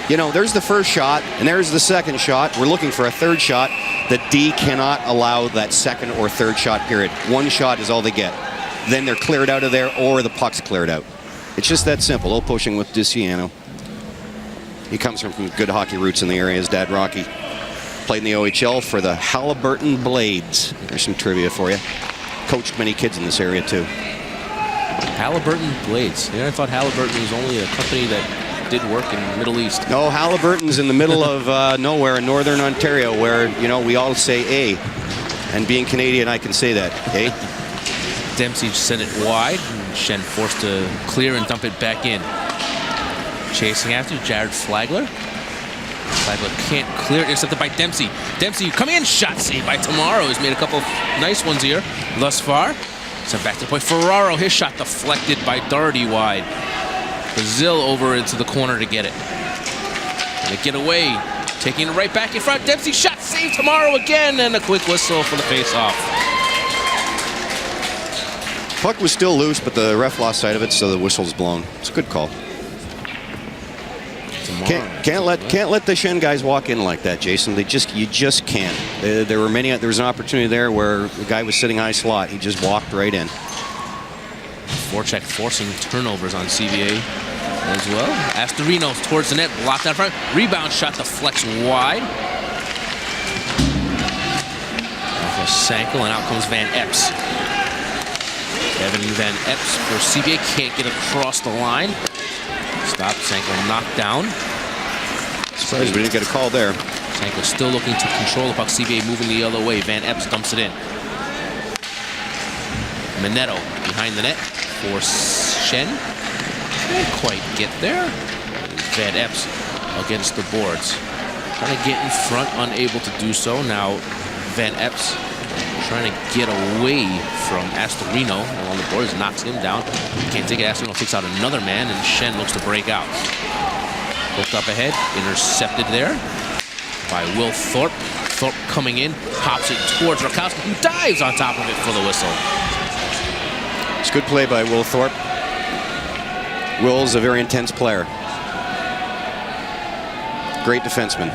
You know, there's the first shot, and there's the second shot. We're looking for a third shot. The D cannot allow that second or third shot period. One shot is all they get. Then they're cleared out of there, or the puck's cleared out. It's just that simple. Little pushing with DeCiano. He comes from good hockey roots in the area. His dad, Rocky, played in the OHL for the Halliburton Blades. There's some trivia for you. Coached many kids in this area, too. Halliburton Blades. Yeah, I thought Halliburton was only a company that did work in the Middle East. No, Halliburton's in the middle of nowhere in northern Ontario, where, you know, we all say A. And being Canadian, I can say that. A. Dempsey sent it wide. Shen forced to clear and dump it back in. Chasing after Jared Flagler. Flagler can't clear. Intercepted by Dempsey. Dempsey coming in. Shot saved by Tomorrow. He's made a couple of nice ones here thus far. Sent back to the point. Ferraro, his shot deflected by Doherty wide. Brazil over into the corner to get it. And they get away. Taking it right back in front. Dempsey shot saved Tomorrow again. And a quick whistle for the face-off. Puck was still loose, but the ref lost sight of it, so the whistle's blown. It's a good call. Can't let the Shen guys walk in like that, Jason. You just can't. There was an opportunity there where the guy was sitting high slot. He just walked right in. Forecheck forcing turnovers on CBA as well. Astorino towards the net, blocked out front. Rebound shot deflects wide. Off of Sankel, and out comes Van Epps. Evan Van Epps for CBA can't get across the line. Stop, Sankel knocked down. Surprised we didn't get a call there. Sankel still looking to control the puck. CBA moving the other way. Van Epps dumps it in. Minetto behind the net for Shen. Can't quite get there. Van Epps against the boards. Trying to get in front, unable to do so. Now Van Epps trying to get away from Astorino along the boards, knocks him down. Can't take it. Astorino takes out another man, and Shen looks to break out. Hooked up ahead, intercepted there by Will Thorpe. Thorpe coming in, pops it towards Rakowski, who dives on top of it for the whistle. It's a good play by Will Thorpe. Will's a very intense player. Great defenseman.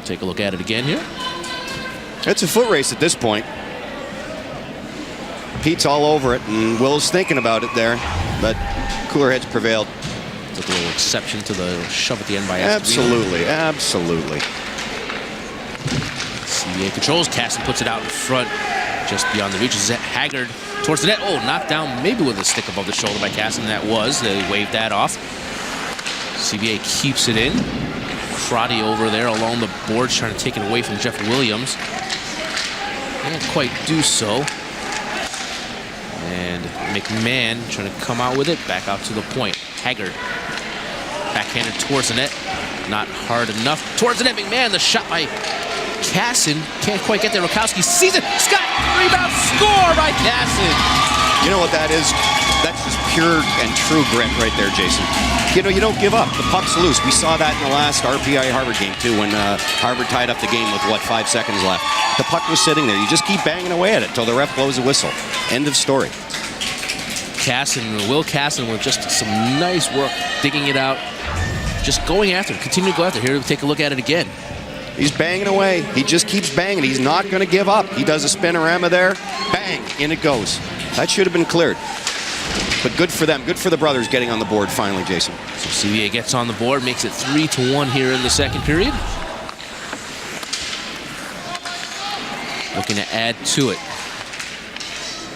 Take a look at it again here. It's a foot race at this point. Pete's all over it, and Will's thinking about it there, but cooler heads prevailed. Took a little exception to the shove at the end by Absolutely, absolutely. CBA controls. Casson puts it out in front, just beyond the reach. Haggard towards the net. Oh, knocked down maybe with a stick above the shoulder by Casson. That was. They waved that off. CBA keeps it in. Crotty over there along the boards trying to take it away from Jeff Williams. Can't quite do so. And McMahon trying to come out with it. Back out to the point. Haggard. Backhanded towards the net. Not hard enough. Towards the net. McMahon. The shot by Casson. Can't quite get there. Rakowski sees it. Scott. Rebound. Score by Casson. You know what that is? That's just pure and true grit right there, Jason. You know, you don't give up. The puck's loose. We saw that in the last RPI Harvard game, too, when Harvard tied up the game with, 5 seconds left. The puck was sitting there. You just keep banging away at it till the ref blows a whistle. End of story. Will Casson with just some nice work digging it out. Just going after it. Continue to go after it. Here we take a look at it again. He's banging away. He just keeps banging. He's not going to give up. He does a spinorama there. Bang. In it goes. That should have been cleared. But good for them. Good for the brothers getting on the board finally, Jason. So CBA gets on the board, makes it 3-1 here in the second period. Looking to add to it.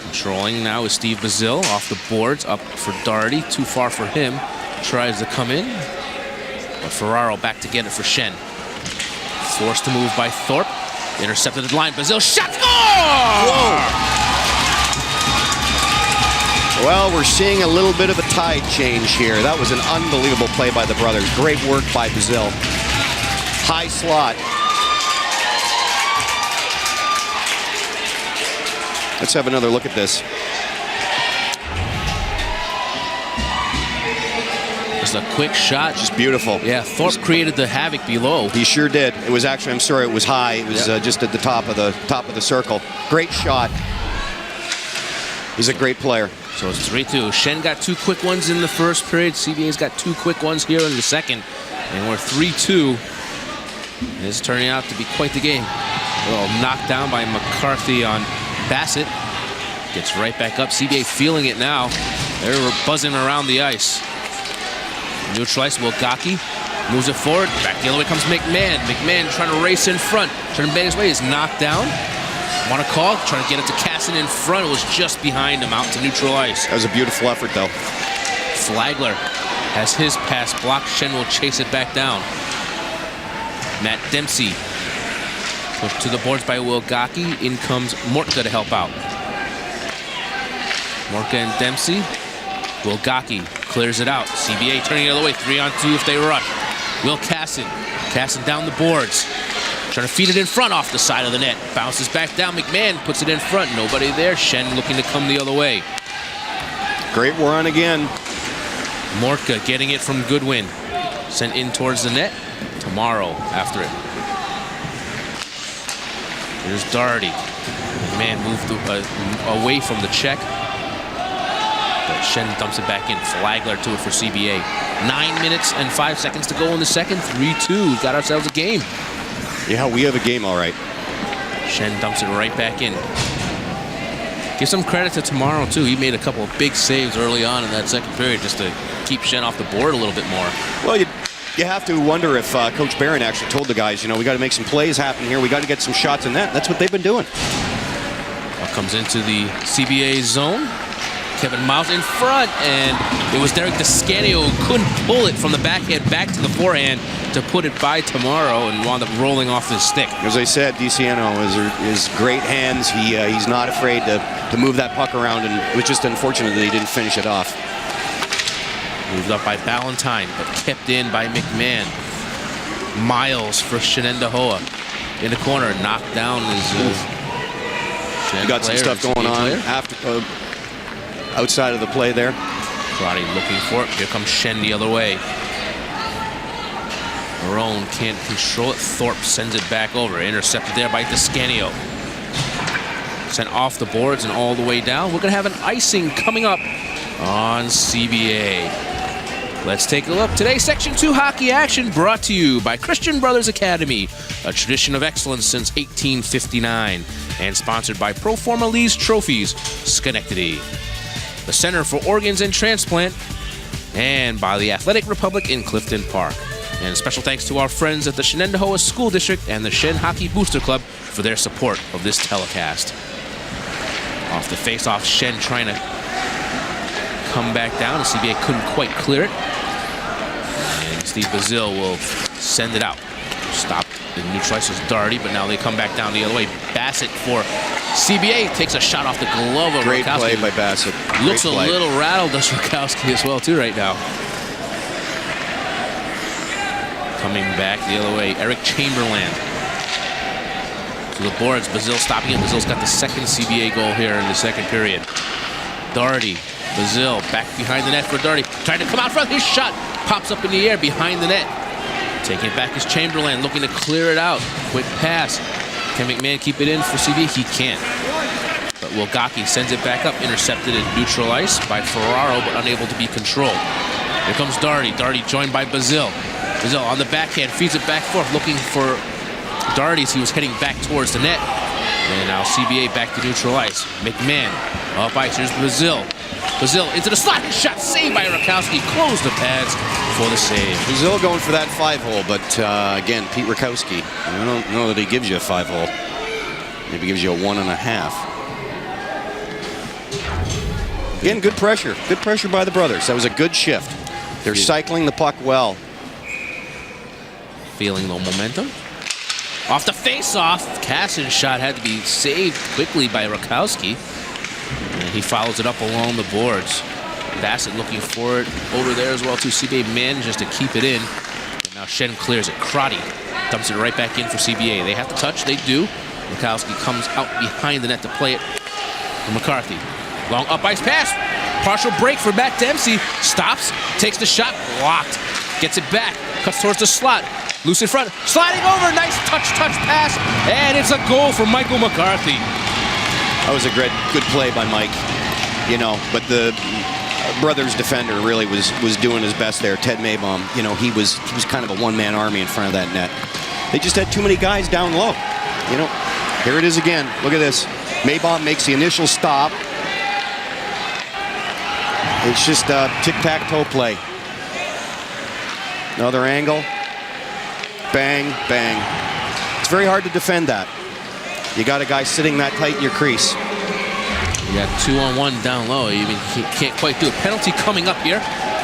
Controlling now is Steve Bazil off the boards, up for Doherty. Too far for him. Tries to come in. But Ferraro back to get it for Shen. Forced to move by Thorpe. Intercepted at the line. Bazil shot. Score! Whoa! Well, we're seeing a little bit of a tide change here. That was an unbelievable play by the brothers. Great work by Bazil. High slot. Let's have another look at this. Just a quick shot. Just beautiful. Yeah, Thorpe created the havoc below. He sure did. It was actually, I'm sorry, it was high. It was just at the top of the circle. Great shot. He's a great player. So it's 3-2. Shen got 2 quick ones in the first period. CBA's got 2 quick ones here in the second. And we're 3-2. It's turning out to be quite the game. A little knockdown by McCarthy on Bassett. Gets right back up. CBA feeling it now. They're buzzing around the ice. Neutralized. Wilgocki moves it forward. Back the other way comes McMahon. McMahon trying to race in front. Trying to bang his way. He's knocked down. Want to call, trying to get it to Casson in front. It was just behind him, out to neutral ice. That was a beautiful effort, though. Flagler has his pass blocked. Shen will chase it back down. Matt Dempsey pushed to the boards by Wilgocki. In comes Mortka to help out. Mortka and Dempsey. Wilgocki clears it out. CBA turning the other way. 3-on-2 if they rush. Will Casson. Casson down the boards. Trying to feed it in front off the side of the net. Bounces back down. McMahon puts it in front. Nobody there. Shen looking to come the other way. Great run again. Mortka getting it from Goodwin. Sent in towards the net. Tomorrow after it. Here's Doherty. McMahon moved away from the check. But Shen dumps it back in. Flagler to it for CBA. 9 minutes and 5 seconds to go in the second. 3-2. We've got ourselves a game. Yeah, we have a game, all right. Shen dumps it right back in. Give some credit to Tomorrow, too. He made a couple of big saves early on in that second period just to keep Shen off the board a little bit more. Well, you have to wonder if Coach Barron actually told the guys, you know, we got to make some plays happen here. We got to get some shots in that. That's what they've been doing. Now comes into the CBA zone. Kevin Miles in front, and it was Derek Descanio who couldn't pull it from the backhand back to the forehand to put it by Tomorrow and wound up rolling off his stick. As I said, Descanio is great hands. He's not afraid to move that puck around, and it was just unfortunate that he didn't finish it off. Moved up by Ballantyne, but kept in by McMahon. Miles for Shenendehowa. In the corner, knocked down his You got some stuff going on after outside of the play there. Karate looking for it. Here comes Shen the other way. Marone can't control it. Thorpe sends it back over. Intercepted there by Descanio. Sent off the boards and all the way down. We're going to have an icing coming up on CBA. Let's take a look. Today's Section 2 hockey action brought to you by Christian Brothers Academy, a tradition of excellence since 1859, and sponsored by Proforma Lee's Trophies, Schenectady, the Center for Organs and Transplant, and by the Athletic Republic in Clifton Park. And special thanks to our friends at the Shenendehowa School District and the Shen Hockey Booster Club for their support of this telecast. Off the face-off, Shen trying to come back down. The CBA couldn't quite clear it. And Steve Bazil will send it out. Stopped and neutralizes Doherty, but now they come back down the other way. Bassett for CBA takes a shot off the glove of Great Rakowski. play by Bassett. Looks a little rattled, does Rakowski as well, too, right now. Coming back the other way, Eric Chamberlain to the boards. Bazil stopping it. Bazil's got the second CBA goal here in the second period. Doherty Bazil back behind the net for Doherty. Trying to come out front. His shot pops up in the air behind the net. Taking it back is Chamberlain, looking to clear it out. Quick pass. Can McMahon keep it in for CBA? He can't. But Wilgocki sends it back up, intercepted at neutral ice by Ferraro, but unable to be controlled. Here comes Doherty. Doherty joined by Bazil. Bazil on the backhand, feeds it back forth, looking for Doherty as he was heading back towards the net. And now CBA back to neutral ice. McMahon up ice. Here's Bazil. Bazil into the slot. His shot saved by Rakowski. Closed the pads for the save. Bazil going for that 5-hole, but again, Pete Rakowski, I don't know that he gives you a 5-hole. Maybe gives you a 1.5. Again, good pressure. Good pressure by the brothers. That was a good shift. They're cycling the puck well. Feeling the momentum. Off the face-off. Cassin's shot had to be saved quickly by Rakowski. And he follows it up along the boards. Bassett looking for it over there as well, too. CBA manages to keep it in. And now Shen clears it. Crotty dumps it right back in for CBA. They have to touch. They do. Rakowski comes out behind the net to play it for McCarthy. Long up ice pass. Partial break for Matt Dempsey. Stops. Takes the shot. Blocked. Gets it back. Cuts towards the slot. Loose in front. Sliding over. Nice touch pass. And it's a goal for Michael McCarthy. That was a good play by Mike. You know, but the brothers defender really was doing his best there. Ted Maybaum, you know, he was kind of a one-man army in front of that net. They just had too many guys down low. You know, here it is again. Look at this. Maybaum makes the initial stop. It's just a tic-tac-toe play. Another angle. Bang, bang. It's very hard to defend that. You got a guy sitting that tight in your crease. You got 2-on-1 down low. You can't quite do it. Penalty coming up here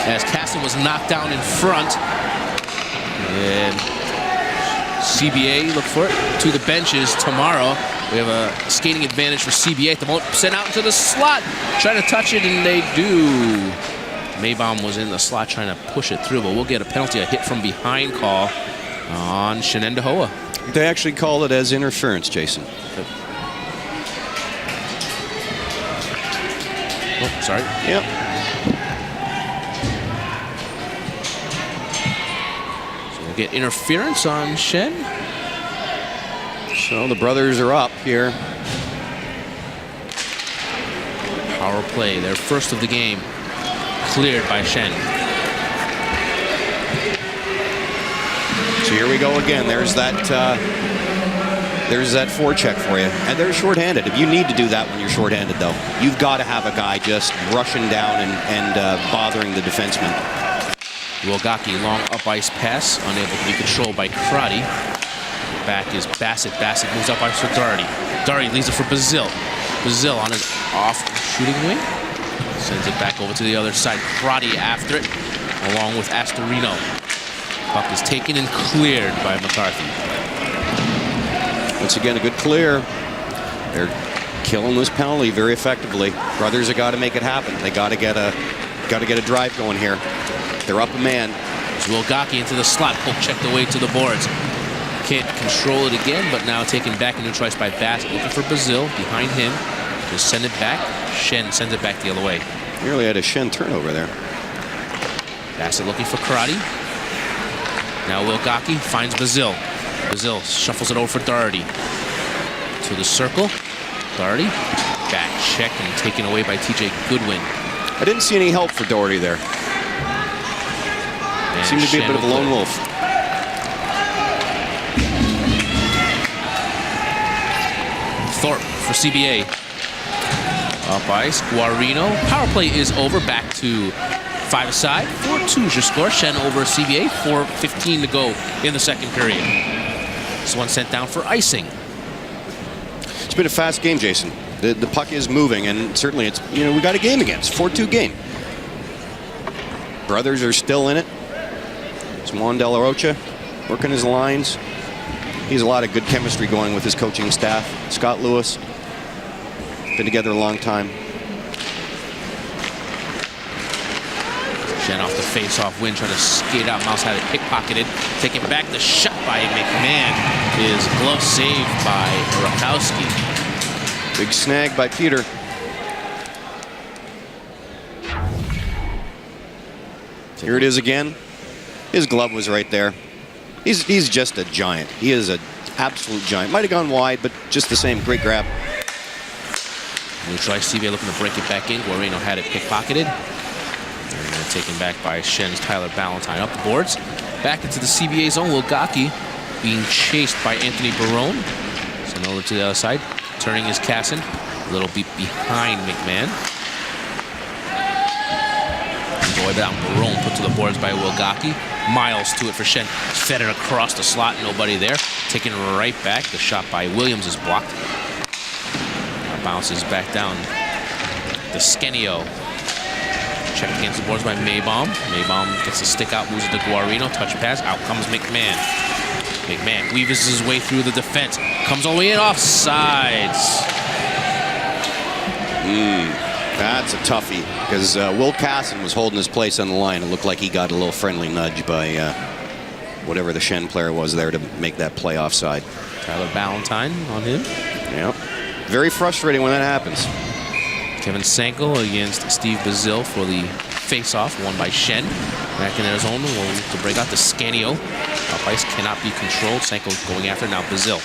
as Cassin was knocked down in front. And CBA, look for it, to the benches tomorrow. We have a skating advantage for CBA at the moment. Sent out into the slot. Trying to touch it, and they do. Maybaum was in the slot trying to push it through, but we'll get a penalty, a hit from behind call on Shenendehowa. They actually call it as interference, Jason. Oh, sorry. Yep. So we'll get interference on Shen. So the brothers are up here. Power play, their first of the game, cleared by Shen. So here we go again. There's that forecheck for you. And they're shorthanded. If you need to do that when you're shorthanded, though, you've got to have a guy just rushing down and bothering the defenseman. Wilgocki, long up ice pass, unable to be controlled by Crotty. Back is Bassett. Bassett moves up ice for Doherty. Doherty leaves it for Bazil. Bazil on his off shooting wing. Sends it back over to the other side. Crotty after it, along with Astorino. Puck is taken and cleared by McCarthy. Once again, a good clear. They're killing this penalty very effectively. Brothers have got to make it happen. They got to get a drive going here. They're up a man. Wilgocki into the slot. Poke checked away to the boards. Can't control it again, but now taken back and neutralized by Bassett. Looking for Bazil behind him. Just send it back. Shen sends it back the other way. Nearly had a Shen turnover there. Bassett looking for Crotty. Now Wilgocki finds Bazil. Bazil shuffles it over for Doherty. To the circle. Doherty. Back check and taken away by TJ Goodwin. I didn't see any help for Doherty there. And seemed to be a bit of a lone wolf. Thorpe for CBA. Up ice. Guarino. Power play is over. Back to 5-a-side. 4-2 is your score. Shen over CBA. 4:15 to go in the second period. This one sent down for icing. It's been a fast game, Jason. The puck is moving, and certainly it's, you know, we got a game against. 4-2 game. Brothers are still in it. It's Juan De La Rocha working his lines. He has a lot of good chemistry going with his coaching staff. Scott Lewis, been together a long time. Shen off the face-off win, trying to skate out. Mouse had it pickpocketed. Taken back. The shot by McMahon is glove saved by Rakowski. Big snag by Peter. Here it is again. His glove was right there. He's just a giant. He is an absolute giant. Might have gone wide, but just the same. Great grab. Neutralized CBA looking to break it back in. Guarino had it pickpocketed. And then taken back by Shen's Tyler Ballantyne. Up the boards. Back into the CBA zone. Wilgocki being chased by Anthony Barone. Sent over to the other side. Turning his Casson. A little beat behind McMahon. Boy down. Barone put to the boards by Wilgocki. Miles to it for Shen. Fed it across the slot. Nobody there. Taken right back. The shot by Williams is blocked. Now bounces back down. The Skenio. Checked against the boards by Maybaum. Maybaum gets the stick out. Moves it to Guarino. Touch pass. Out comes McMahon. McMahon weaves his way through the defense. Comes all the way in. Offsides. That's a toughie, because Will Casson was holding his place on the line. It looked like he got a little friendly nudge by whatever the Shen player was there to make that play offside. Tyler Ballantyne on him. Yep. Very frustrating when that happens. Kevin Sanko against Steve Bazil for the face-off, won by Shen. Back in their zone, to break out the Scanio. Up ice cannot be controlled. Sanko going after now Bazil.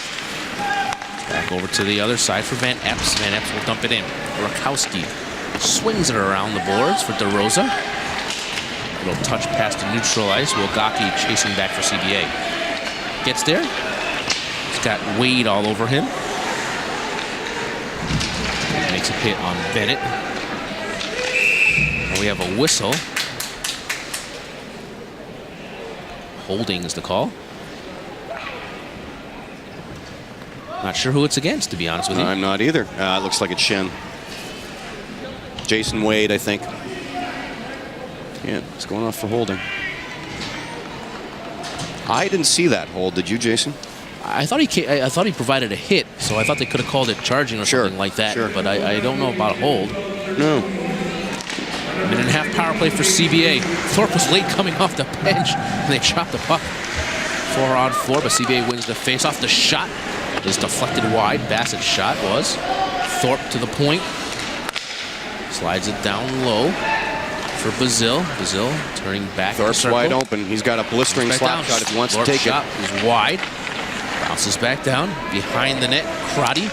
Back over to the other side for Van Epps. Van Epps will dump it in. Rakowski swings it around the boards for DeRosa. Little touch pass to neutral ice. Wilgocki chasing back for CBA. Gets there. He's got Wade all over him. Makes a hit on Bennett. And we have a whistle. Holding is the call. Not sure who it's against, to be honest with you. I'm not either. It looks like it's Shen. Jason Wade, I think. Yeah, it's going off for holding. I didn't see that hold. Did you, Jason? I thought he provided a hit, so I thought they could have called it charging or something like that. Sure. But I don't know about a hold. No. Minute and a half power play for CBA. Thorpe was late coming off the bench, and they chopped the puck. 4-on-4, but CBA wins the faceoff. The shot is deflected wide. Bassett's shot was. Thorpe to the point. Slides it down low for Bazil. Bazil turning back. Thorpe's wide open. He's got a blistering slap shot if he wants to take it. Shot is wide. Bounces back down. Behind the net. Crotty.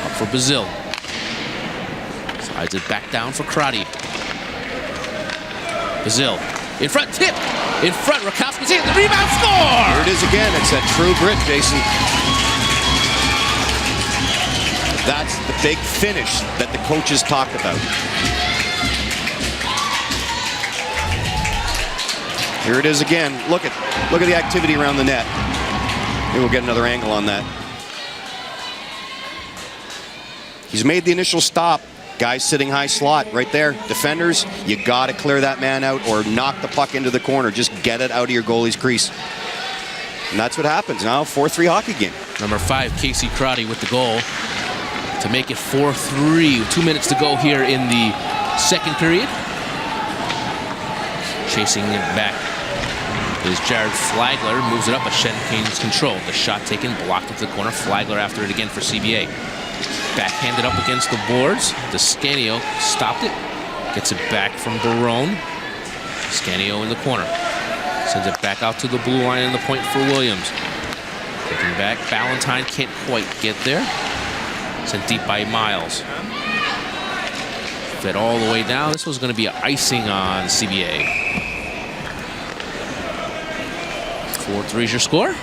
Up for Bazil. Slides it back down for Crotty. Bazil. In front. Tip. In front. Rakowski's in. The rebound. Score! Here it is again. It's that true grit, Jason. That's the big finish that the coaches talk about. Here it is again. Look at the activity around the net. Maybe we'll get another angle on that. He's made the initial stop. Guys sitting high slot right there. Defenders, you got to clear that man out or knock the puck into the corner. Just get it out of your goalie's crease. And that's what happens now. 4-3 hockey game. Number 5, Casey Crotty with the goal to make it 4-3. 2 minutes to go here in the second period. Chasing it back is Jared Flagler. Moves it up, but Shen gains control. The shot taken, blocked into the corner. Flagler after it again for CBA. Backhanded up against the boards. The Scanio stopped it. Gets it back from Barone. Scanio in the corner. Sends it back out to the blue line and the point for Williams. Taking back. Ballantyne can't quite get there. Sent deep by Miles. Fed all the way down. This was going to be icing on CBA. 4-3 is your score.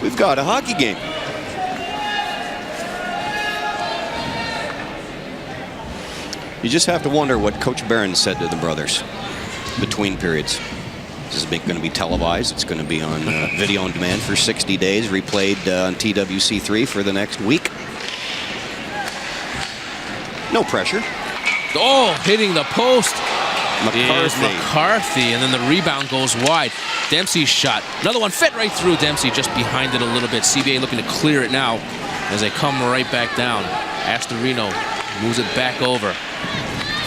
We've got a hockey game. You just have to wonder what Coach Barron said to the brothers between periods. This is going to be televised. It's going to be on video on demand for 60 days, replayed on TWC3 for the next week. No pressure. Oh, hitting the post. McCarthy. And then the rebound goes wide. Dempsey's shot. Another one fit right through Dempsey, just behind it a little bit. CBA looking to clear it now as they come right back down. Astorino moves it back over.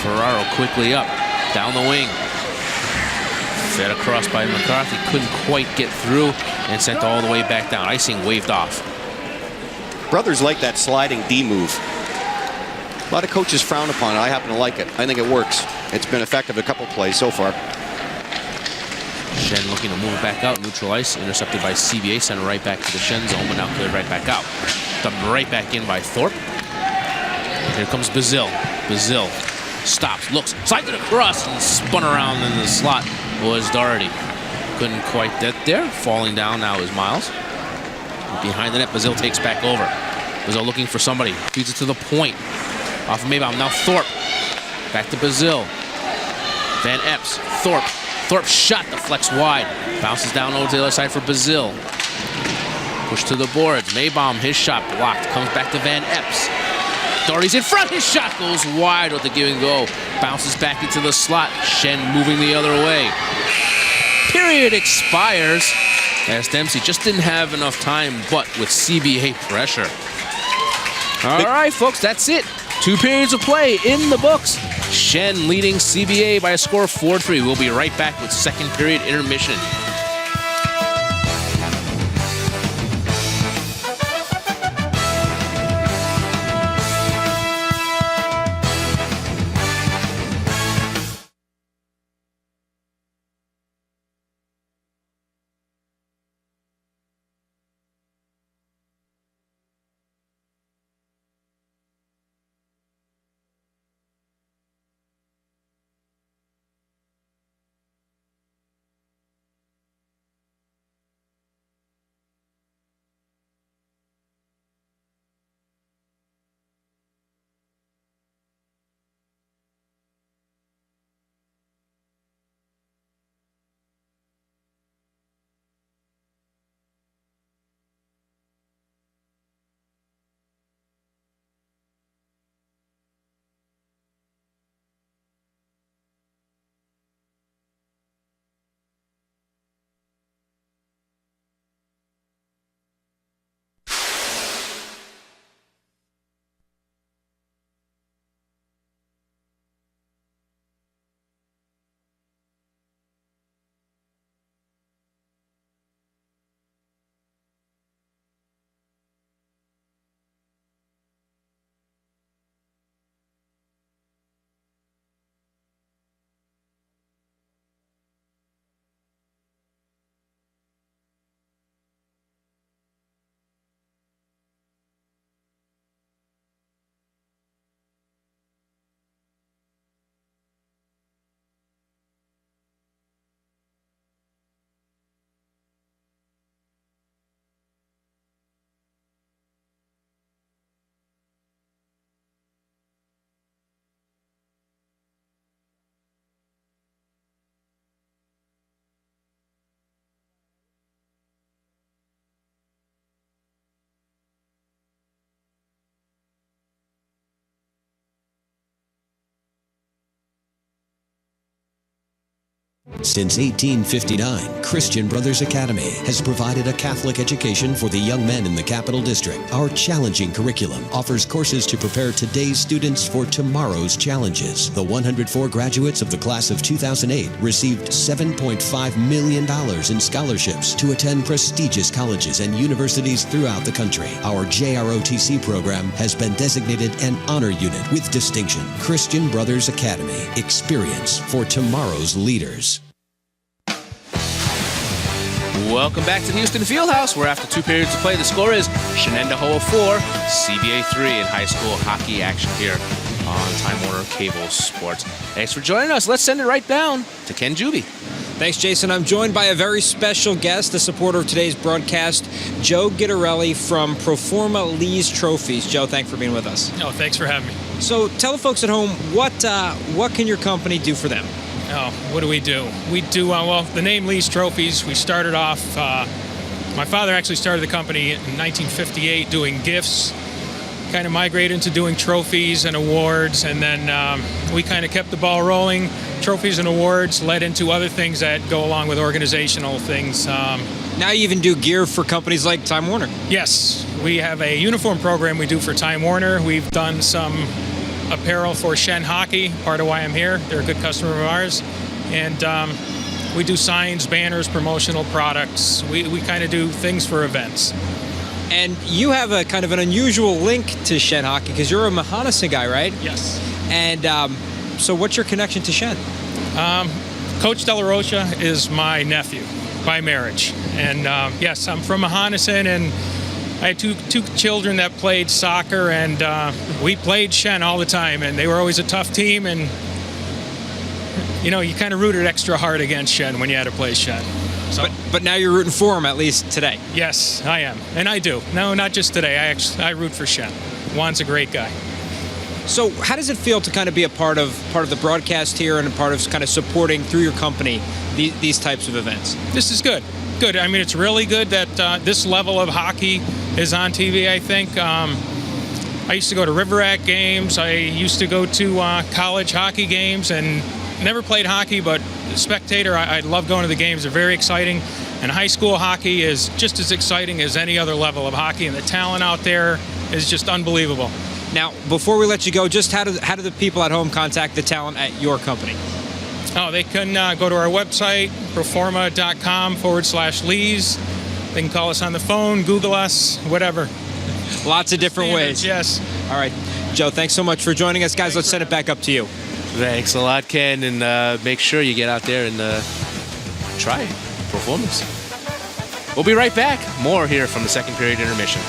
Ferraro quickly up. Down the wing. Fed across by McCarthy. Couldn't quite get through and sent all the way back down. Icing waved off. Brothers like that sliding D move. A lot of coaches frown upon it. I happen to like it. I think it works. It's been effective a couple plays so far. Shen looking to move it back out. Neutral ice. Intercepted by CBA. Sent right back to the Shen zone, but now cleared right back out. Dumped right back in by Thorpe. Here comes Bazil. Bazil stops, looks, slides it across, and spun around in the slot was Doherty. Couldn't quite get there. Falling down now is Miles. Behind the net, Bazil takes back over. Bazil looking for somebody. Feeds it to the point. Off of Maybaum. Now Thorpe. Back to Bazil. Van Epps. Thorpe. Thorpe shot. Deflects wide. Bounces down over to the other side for Bazil. Push to the boards. Maybaum, his shot blocked. Comes back to Van Epps. Doherty's in front. His shot goes wide with the give and go. Bounces back into the slot. Shen moving the other way. Period expires as Dempsey just didn't have enough time, but with CBA pressure. All right, folks, that's it. 2 periods of play in the books. Shen leading CBA by a score of 4-3. We'll be right back with second period intermission. Since 1859, Christian Brothers Academy has provided a Catholic education for the young men in the Capital District. Our challenging curriculum offers courses to prepare today's students for tomorrow's challenges. The 104 graduates of the class of 2008 received $7.5 million in scholarships to attend prestigious colleges and universities throughout the country. Our JROTC program has been designated an honor unit with distinction. Christian Brothers Academy. Experience for tomorrow's leaders. Welcome back to the Houston Fieldhouse, where after 2 periods of play, the score is Shenendahoa 4, CBA 3 in high school hockey action here on Time Warner Cable Sports. Thanks for joining us. Let's send it right down to Ken Juby. Thanks, Jason. I'm joined by a very special guest, a supporter of today's broadcast, Joe Gittarelli from Proforma Lee's Trophies. Joe, thanks for being with us. Oh, thanks for having me. So tell the folks at home, what can your company do for them? Oh, what do? We do, well, the name Lee's Trophies, we started off, my father actually started the company in 1958 doing gifts, kind of migrated into doing trophies and awards, and then we kind of kept the ball rolling. Trophies and awards led into other things that go along with organizational things. Now you even do gear for companies like Time Warner. Yes, we have a uniform program we do for Time Warner. We've done some apparel for Shen Hockey, part of why I'm here. They're a good customer of ours. And we do signs, banners, promotional products. We kind of do things for events. And you have a kind of an unusual link to Shen Hockey because you're a Mahonison guy, right? Yes. And so what's your connection to Shen? Coach De La Rocha is my nephew by marriage. And yes, I'm from Mahonison, and I had two children that played soccer, and we played Shen all the time, and they were always a tough team, and you know, you kind of rooted extra hard against Shen when you had to play Shen. So, But now you're rooting for him, at least today. yes, I am, and I do. No, not just today. I root for Shen. Juan's a great guy. So how does it feel to kind of be a part of the broadcast here and a part of kind of supporting through your company these types of events? This is good. Good. I mean, it's really good that this level of hockey is on TV, I think. I used to go to River Rat games. I used to go to college hockey games and never played hockey, but spectator, I love going to the games. They're very exciting. And high school hockey is just as exciting as any other level of hockey, and the talent out there is just unbelievable. Now, before we let you go, just how do the people at home contact the talent at your company? Oh, they can go to our website, proforma.com/Lees. They can call us on the phone, Google us, whatever. Lots of different ways. Yes. All right. Joe, thanks so much for joining us. Guys, let's send it back up to you. Thanks a lot, Ken, and make sure you get out there and try performance. We'll be right back. More here from the second period intermission.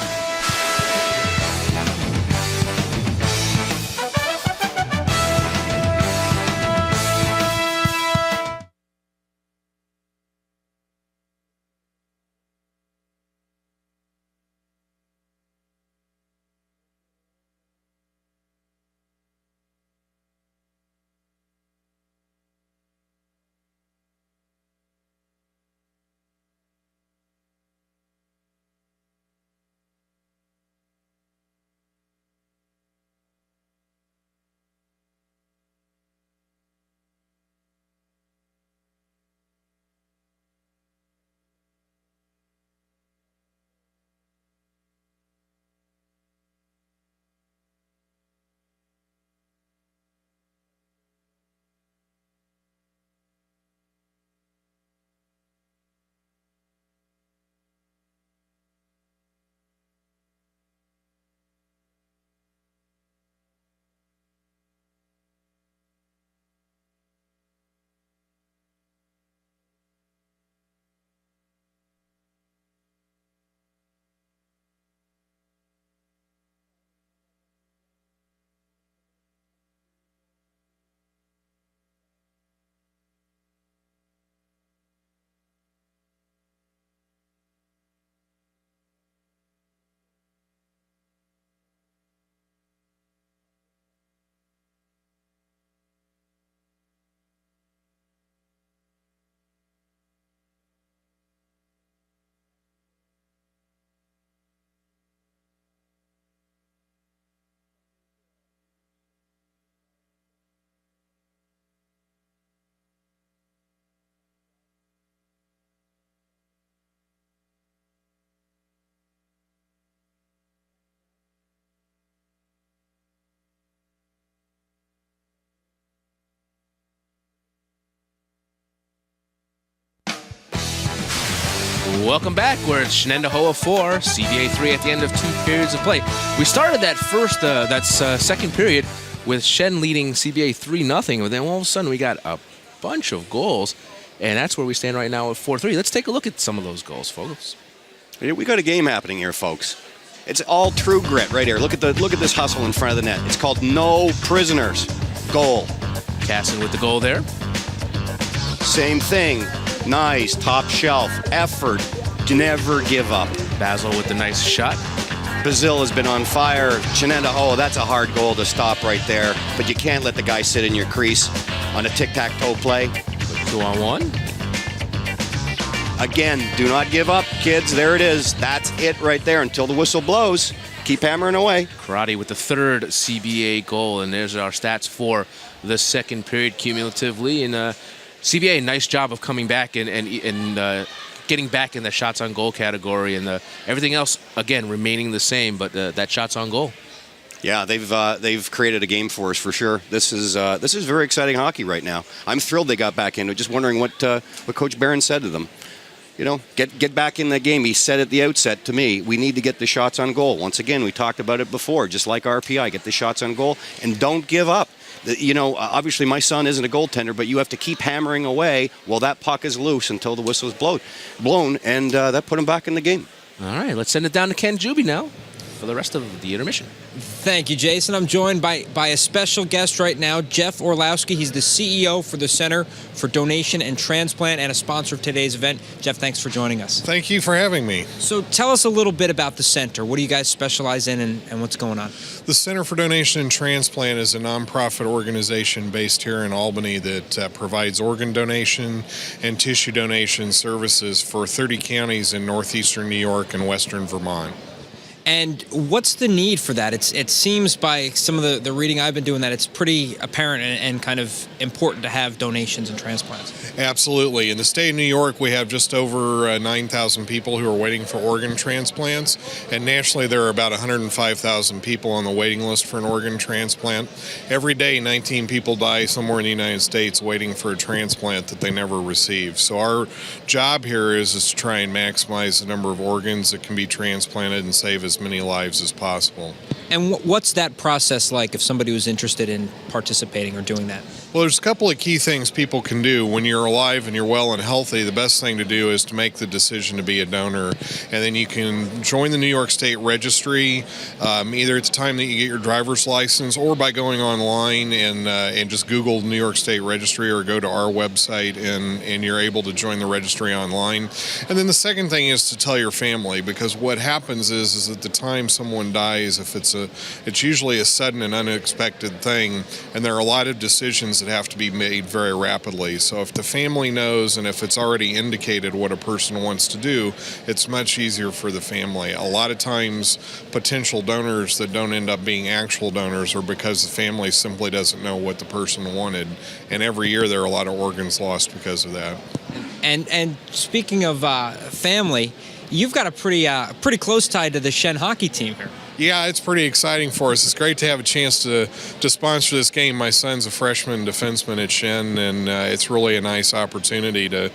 Welcome back. We're at Shenendehowa 4, CBA 3 at the end of 2 periods of play. We started that second period with Shen leading CBA 3-0, but then all of a sudden we got a bunch of goals, and that's where we stand right now at 4-3. Let's take a look at some of those goals, folks. We got a game happening here, folks. It's all true grit right here. Look at this hustle in front of the net. It's called no prisoners. Goal. Casson with the goal there. Same thing. Nice, top shelf, effort, never give up. Basil with the nice shot. Bazil has been on fire. Shenendehowa, that's a hard goal to stop right there, but you can't let the guy sit in your crease on a tic-tac-toe play. 2-on-1. Again, do not give up, kids. There it is. That's it right there until the whistle blows. Keep hammering away. Karate with the third CBA goal, and there's our stats for the second period cumulatively. And CBA, nice job of coming back and getting back in the shots on goal category, and everything else again remaining the same. But that shots on goal. Yeah, they've created a game for us for sure. This is very exciting hockey right now. I'm thrilled they got back into it. Just wondering what Coach Barron said to them. get back in the game. He said at the outset to me, we need to get the shots on goal. Once again, we talked about it before, just like RPI, get the shots on goal and don't give up. Obviously my son isn't a goaltender, but you have to keep hammering away while that puck is loose until the whistle is blown, and that put him back in the game. All right, let's send it down to Ken Juby now for the rest of the intermission. Thank you, Jason. I'm joined by a special guest right now, Jeff Orlowski. He's the CEO for the Center for Donation and Transplant and a sponsor of today's event. Jeff, thanks for joining us. Thank you for having me. So tell us a little bit about the center. What do you guys specialize in and what's going on? The Center for Donation and Transplant is a nonprofit organization based here in Albany that provides organ donation and tissue donation services for 30 counties in northeastern New York and western Vermont. And what's the need for that? It seems by some of the reading I've been doing that it's pretty apparent and kind of important to have donations and transplants. Absolutely. In the state of New York, we have just over 9,000 people who are waiting for organ transplants. And nationally, there are about 105,000 people on the waiting list for an organ transplant. Every day, 19 people die somewhere in the United States waiting for a transplant that they never receive. So our job here is to try and maximize the number of organs that can be transplanted and save as many lives as possible. And what's that process like if somebody was interested in participating or doing that? Well, there's a couple of key things people can do. When you're alive and you're well and healthy, the best thing to do is to make the decision to be a donor. And then you can join the New York State Registry, either at the time that you get your driver's license or by going online and just Google New York State Registry or go to our website and you're able to join the registry online. And then the second thing is to tell your family, because what happens is at the time someone dies, if it's usually a sudden and unexpected thing, and there are a lot of decisions that have to be made very rapidly. So if the family knows and if it's already indicated what a person wants to do, it's much easier for the family. A lot of times potential donors that don't end up being actual donors are because the family simply doesn't know what the person wanted, and every year there are a lot of organs lost because of that. And speaking of family, you've got a pretty close tie to the Shen hockey team here. Yeah, it's pretty exciting for us. It's great to have a chance to sponsor this game. My son's a freshman defenseman at Shen, and it's really a nice opportunity to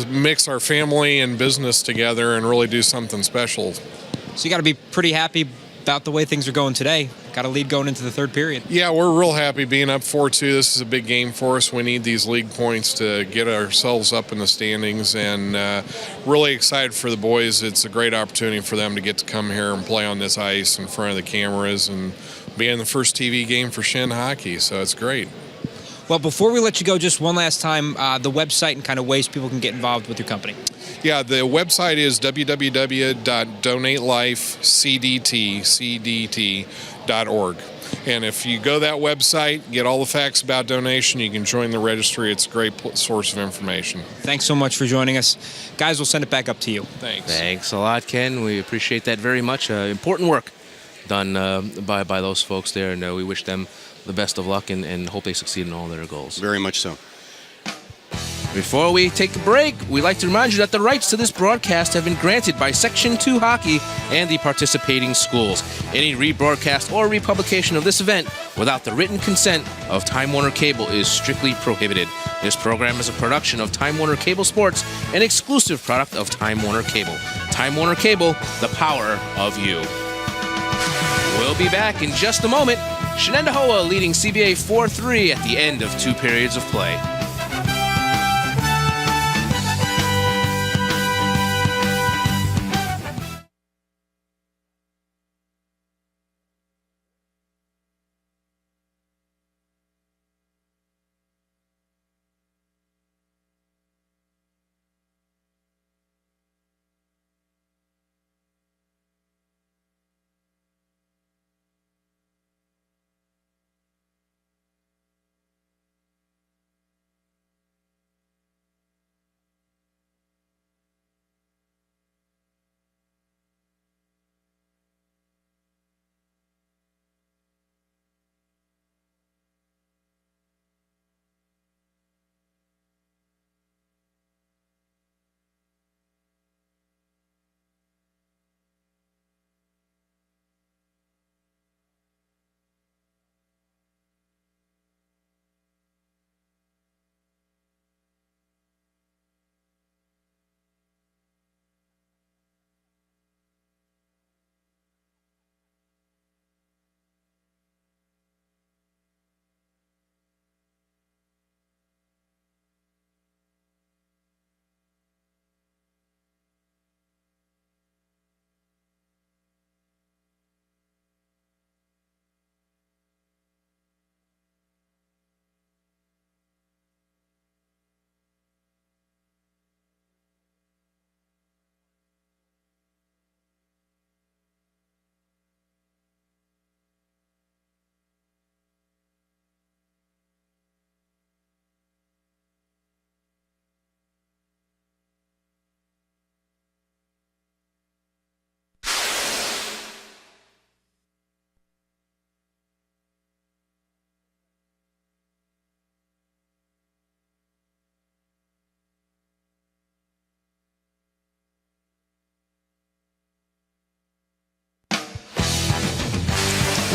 mix our family and business together and really do something special. So you got to be pretty happy about the way things are going today. Got a lead going into the third period. Yeah, we're real happy being up 4-2. This is a big game for us. We need these league points to get ourselves up in the standings, and really excited for the boys. It's a great opportunity for them to get to come here and play on this ice in front of the cameras and be in the first TV game for Shen Hockey, so it's great. Well, before we let you go, just one last time, the website and kind of ways people can get involved with your company. Yeah, the website is www.donatelifecdt.org. And if you go to that website, get all the facts about donation, you can join the registry. It's a great source of information. Thanks so much for joining us. Guys, we'll send it back up to you. Thanks. Thanks a lot, Ken. We appreciate that very much. Important work done by those folks there, and we wish them the best of luck and hope they succeed in all their goals. Very much so. Before we take a break, we'd like to remind you that the rights to this broadcast have been granted by Section 2 Hockey and the participating schools. Any rebroadcast or republication of this event without the written consent of Time Warner Cable is strictly prohibited. This program is a production of Time Warner Cable Sports, an exclusive product of Time Warner Cable. Time Warner Cable, the power of you. We'll be back in just a moment. Shenendahowa leading CBA 4-3 at the end of 2 periods of play.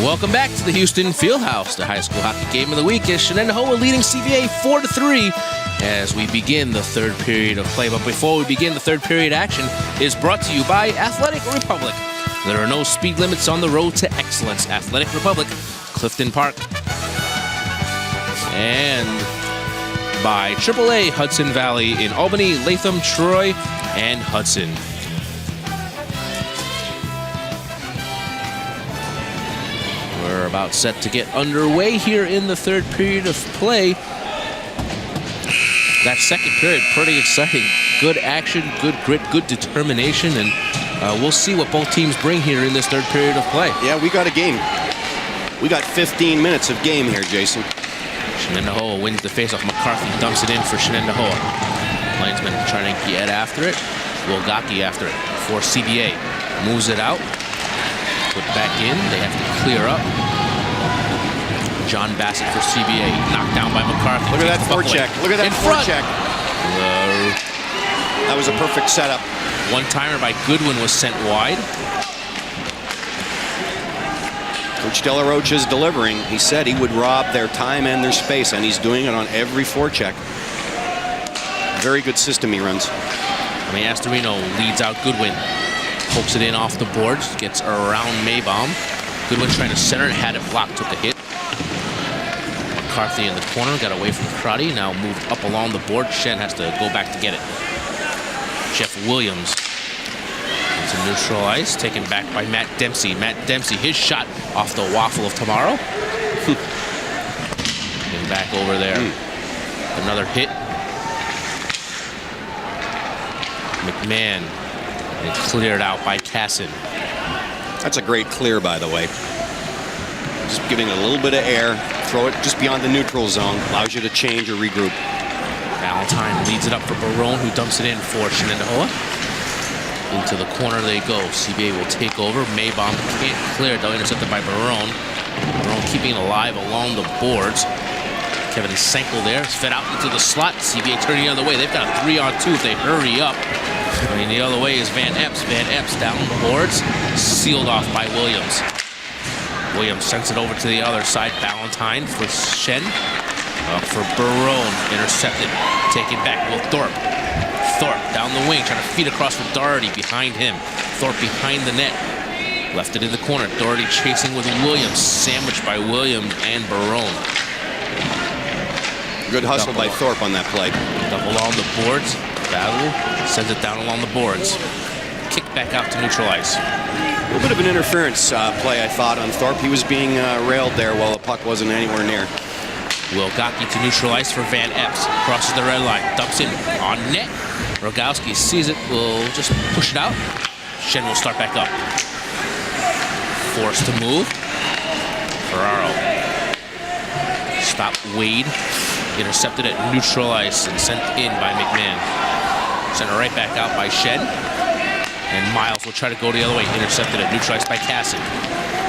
Welcome back to the Houston Fieldhouse, the high school hockey game of the week, as Shenandoah leading CBA 4-3 as we begin the third period of play. But before we begin, the third period action is brought to you by Athletic Republic. There are no speed limits on the road to excellence. Athletic Republic, Clifton Park. And by AAA Hudson Valley in Albany, Latham, Troy, and Hudson. We're about set to get underway here in the third period of play. That second period, pretty exciting. Good action, good grit, good determination, and we'll see what both teams bring here in this third period of play. Yeah, we got a game. We got 15 minutes of game here, Jason. Shenandoah wins the faceoff. McCarthy dumps it in for Shenandoah. Linesman trying to get after it. Wilgocki after it for CBA. Moves it out. Put back in. They have to clear up. John Bassett for CBA. Knocked down by McCarthy. Look at that forecheck. Look at that forecheck. That was a perfect setup. One-timer by Goodwin was sent wide. Coach Delaroche is delivering. He said he would rob their time and their space, and he's doing it on every forecheck. Very good system he runs. Astorino leads out Goodwin. Pokes it in off the boards. Gets around Maybaum. Goodwin trying to center it. Had it blocked. Took a hit. McCarthy in the corner. Got away from Crotty. Now moved up along the board. Shen has to go back to get it. Jeff Williams. To neutral ice, taken back by Matt Dempsey. Matt Dempsey, his shot off the waffle of tomorrow. And back over there. Another hit. McMahon. And cleared out by Casson. That's a great clear, by the way. Just giving it a little bit of air. Throw it just beyond the neutral zone. Allows you to change or regroup. Valentine leads it up for Barone, who dumps it in for Shenandoah. Into the corner they go. CBA will take over. Maybaum can't clear it, though. Intercepted by Barone. Barone keeping it alive along the boards. Kevin Senkel there. It's fed out into the slot. CBA turning the other way. They've got a 3-on-2 if they hurry up. The other way is Van Epps. Van Epps down the boards. Sealed off by Williams. Williams sends it over to the other side. Valentine for Shen. For Barone. Intercepted. Taken back. Will Thorpe. Thorpe down the wing, trying to feed across for Doherty behind him. Thorpe behind the net. Left it in the corner. Doherty chasing with Williams. Sandwiched by Williams and Barone. Good hustle by Thorpe on that play. Double on the boards. Battle. Sends it down along the boards. Kick back out to neutral ice. A little bit of an interference play, I thought, on Thorpe. He was being railed there while the puck wasn't anywhere near. Wilgocki to neutral ice for Van Epps. Crosses the red line. Dumps in on net. Rogowski sees it. Will just push it out. Shen will start back up. Forced to move. Ferraro. Stop Wade. Intercepted at neutral ice and sent in by McMahon. Sent it right back out by Shen. And Miles will try to go the other way. Intercepted at neutral ice by Casson.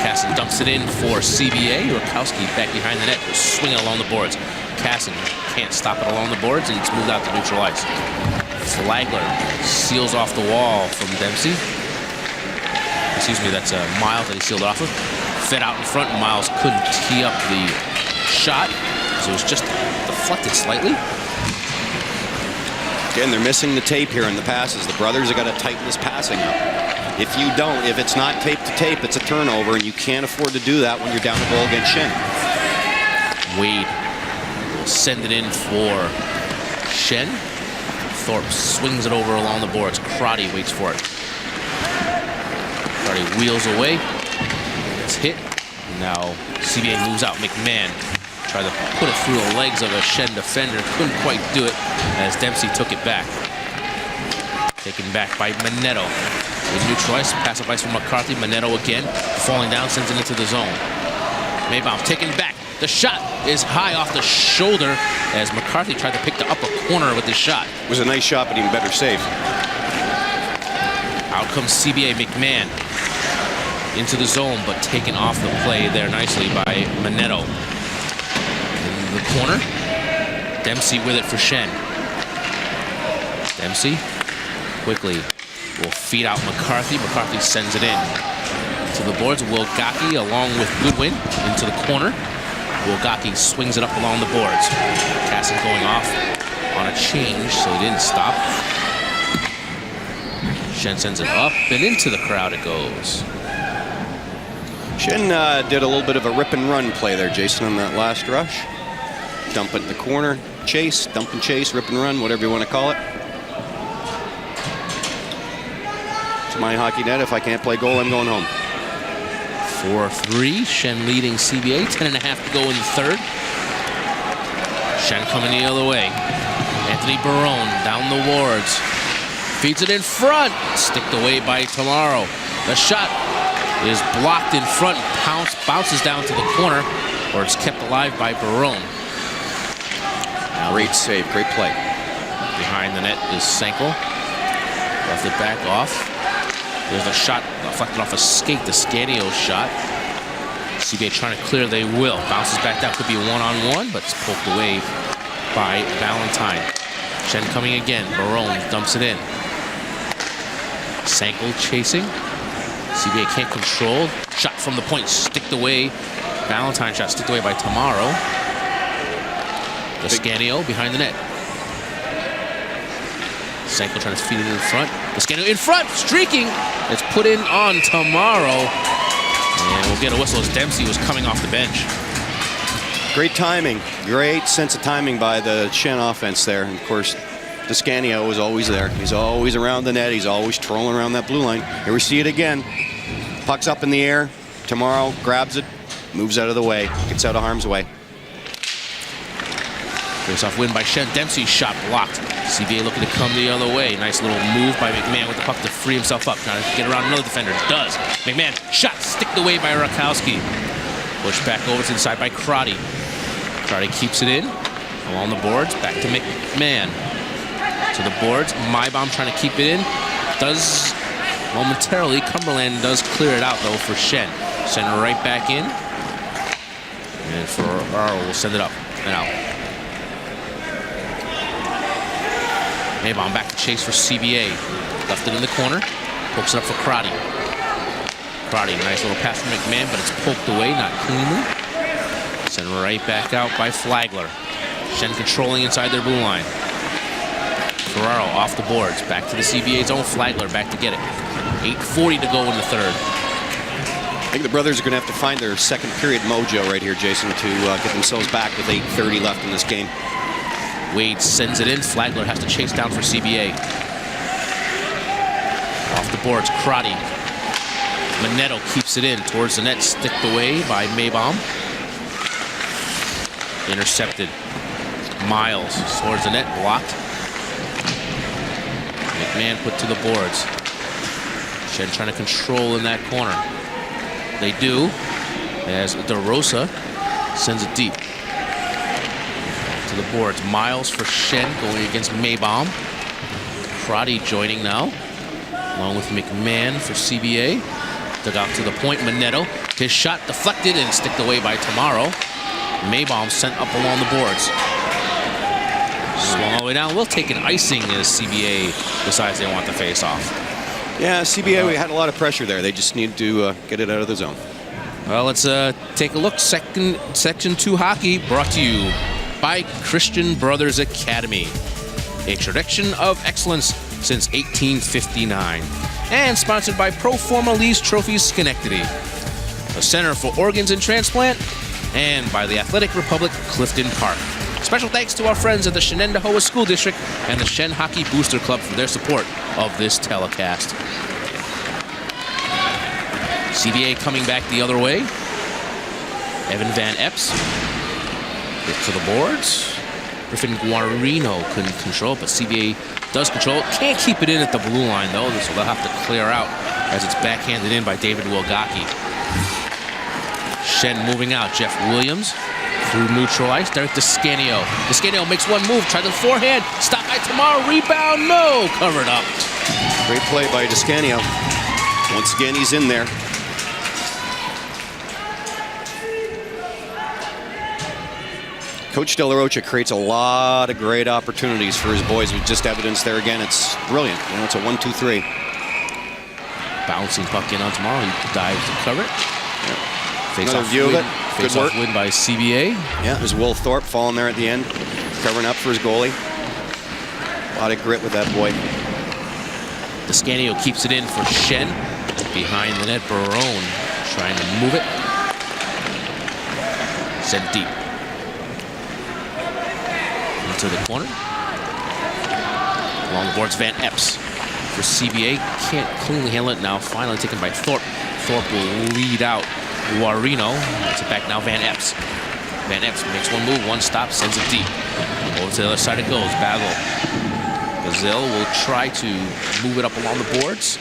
Casson dumps it in for CBA. Rogowski back behind the net. Swinging along the boards. Casson can't stop it along the boards, and it's moved out to neutral ice. Flagler seals off the wall from Dempsey. Excuse me, that's Miles that he sealed off of. Fed out in front. Miles couldn't tee up the shot, so it was just deflected slightly. Again, they're missing the tape here in the passes. The brothers have got to tighten this passing up. If you don't, if it's not tape to tape, it's a turnover, and you can't afford to do that when you're down the goal against Shen. Wade will send it in for Shen. Thorpe swings it over along the boards. Crotty waits for it. Crotty wheels away. It's hit. Now CBA moves out. McMahon tried to put it through the legs of a Shen defender. Couldn't quite do it as Dempsey took it back. Taken back by Manetto. In neutral ice. Pass up ice from McCarthy. Manetto again. Falling down. Sends it into the zone. Maybaum taken back. The shot is high off the shoulder as McCarthy tried to pick the upper corner with his shot. It was a nice shot, but even better save. Out comes CBA McMahon into the zone, but taken off the play there nicely by Manetto. In the corner, Dempsey with it for Shen. Dempsey quickly will feed out McCarthy. McCarthy sends it in. To the boards, Wilgocki along with Goodwin into the corner. Wilgocki swings it up along the boards. Casson going off on a change, so he didn't stop. Shen sends it up and into the crowd it goes. Shen did a little bit of a rip and run play there, Jason, on that last rush. Dump it in the corner, chase, dump and chase, rip and run, whatever you want to call it. It's my hockey net. If I can't play goal, I'm going home. 4-3, Shen leading CBA, 10.5 to go in the third. Shen coming the other way. Anthony Barone down the wards. Feeds it in front, sticked away by Tomorrow. The shot is blocked in front, bounces down to the corner, or it's kept alive by Barone. Great save, great play. Behind the net is Senkel. Left it back off. There's a shot deflected off a skate, the Scanio shot. CBA trying to clear, they will. Bounces back down, could be a one-on-one, but it's poked away by Valentine. Shen coming again, Barone dumps it in. Senkel chasing. CBA can't control. Shot from the point, sticked away. Valentine shot sticked away by Tomorrow. The Scanio behind the net. Senkel trying to feed it in front. The Scanio in front, streaking. It's put in on Tomorrow. And we'll get a whistle as Dempsey was coming off the bench. Great timing. Great sense of timing by the Shen offense there. And of course, Descanio is always there. He's always around the net. He's always trolling around that blue line. Here we see it again. Puck's up in the air. Tomorrow grabs it, moves out of the way, gets out of harm's way. Face-off win by Shen. Dempsey's shot blocked. CBA looking to come the other way. Nice little move by McMahon with the puck to free himself up. Trying to get around another defender. Does. McMahon shot sticked away by Rakowski. Pushed back over to the side by Crotty. Crotty keeps it in. Along the boards. Back to McMahon. To the boards. Mybom trying to keep it in. Does momentarily. Cumberland does clear it out though for Shen. Send it right back in. And Ferraro will send it up and out. Mybom back to chase for CBA. Left it in the corner. Pokes it up for Crotty. Crotty, nice little pass from McMahon, but it's poked away, not cleanly. Sent right back out by Flagler. Shen controlling inside their blue line. Ferraro off the boards. Back to the CBA's own. Flagler back to get it. 8:40 to go in the third. I think the brothers are going to have to find their second period mojo right here, Jason, to get themselves back with 8:30 left in this game. Wade sends it in. Flagler has to chase down for CBA. Off the boards, Crotty. Manetto keeps it in towards the net, sticked away by Mybom. Intercepted. Miles towards the net, blocked. McMahon put to the boards. Shen trying to control in that corner. They do, as DeRosa sends it deep. To the boards. Miles for Shen going against Mybom. Crotty joining now, along with McMahon for CBA. Dug out to the point. Manetto. His shot deflected and sticked away by Tomorrow. Mybom sent up along the boards. Swung all the way down. We'll take an icing as CBA decides they want the face-off. Yeah, CBA, we had a lot of pressure there. They just need to get it out of the zone. Well, let's take a look. Section 2 hockey brought to you by Christian Brothers Academy, a tradition of excellence since 1859, and sponsored by Pro Forma Lease Trophies Schenectady, a center for organs and transplant, and by the Athletic Republic Clifton Park. Special thanks to our friends at the Shenendahowa School District and the Shen Hockey Booster Club for their support of this telecast. CBA coming back the other way. Evan Van Epps to the boards. Griffin Guarino couldn't control, but CBA does control it. Can't keep it in at the blue line, though, so they'll have to clear out as it's backhanded in by David Wilgocki. Shen moving out. Jeff Williams through neutral ice. Derek Descanio. Descanio makes one move. Tries the forehand. Stopped by Tomorrow. Rebound. No. Covered up. Great play by Descanio. Once again, he's in there. Coach De La Rocha creates a lot of great opportunities for his boys. We just evidenced there again. It's brilliant. You know, it's a 1-2-3. Bouncing puck in on Tomorrow. He dives to cover it. Another view of it. Good Face-off work. win by CBA. Yeah, there's Will Thorpe falling there at the end, covering up for his goalie. A lot of grit with that boy. Descanio keeps it in for Shen. Behind the net, Barone trying to move it. Sent deep. Into the corner. Along the boards, Van Epps for CBA. Can't cleanly handle it now. Finally taken by Thorpe. Thorpe will lead out Guarino. It's it back now, Van Epps. Van Epps makes one move, one stop, sends it deep. Over to the other side it goes. Bagel. Brazil will try to move it up along the boards.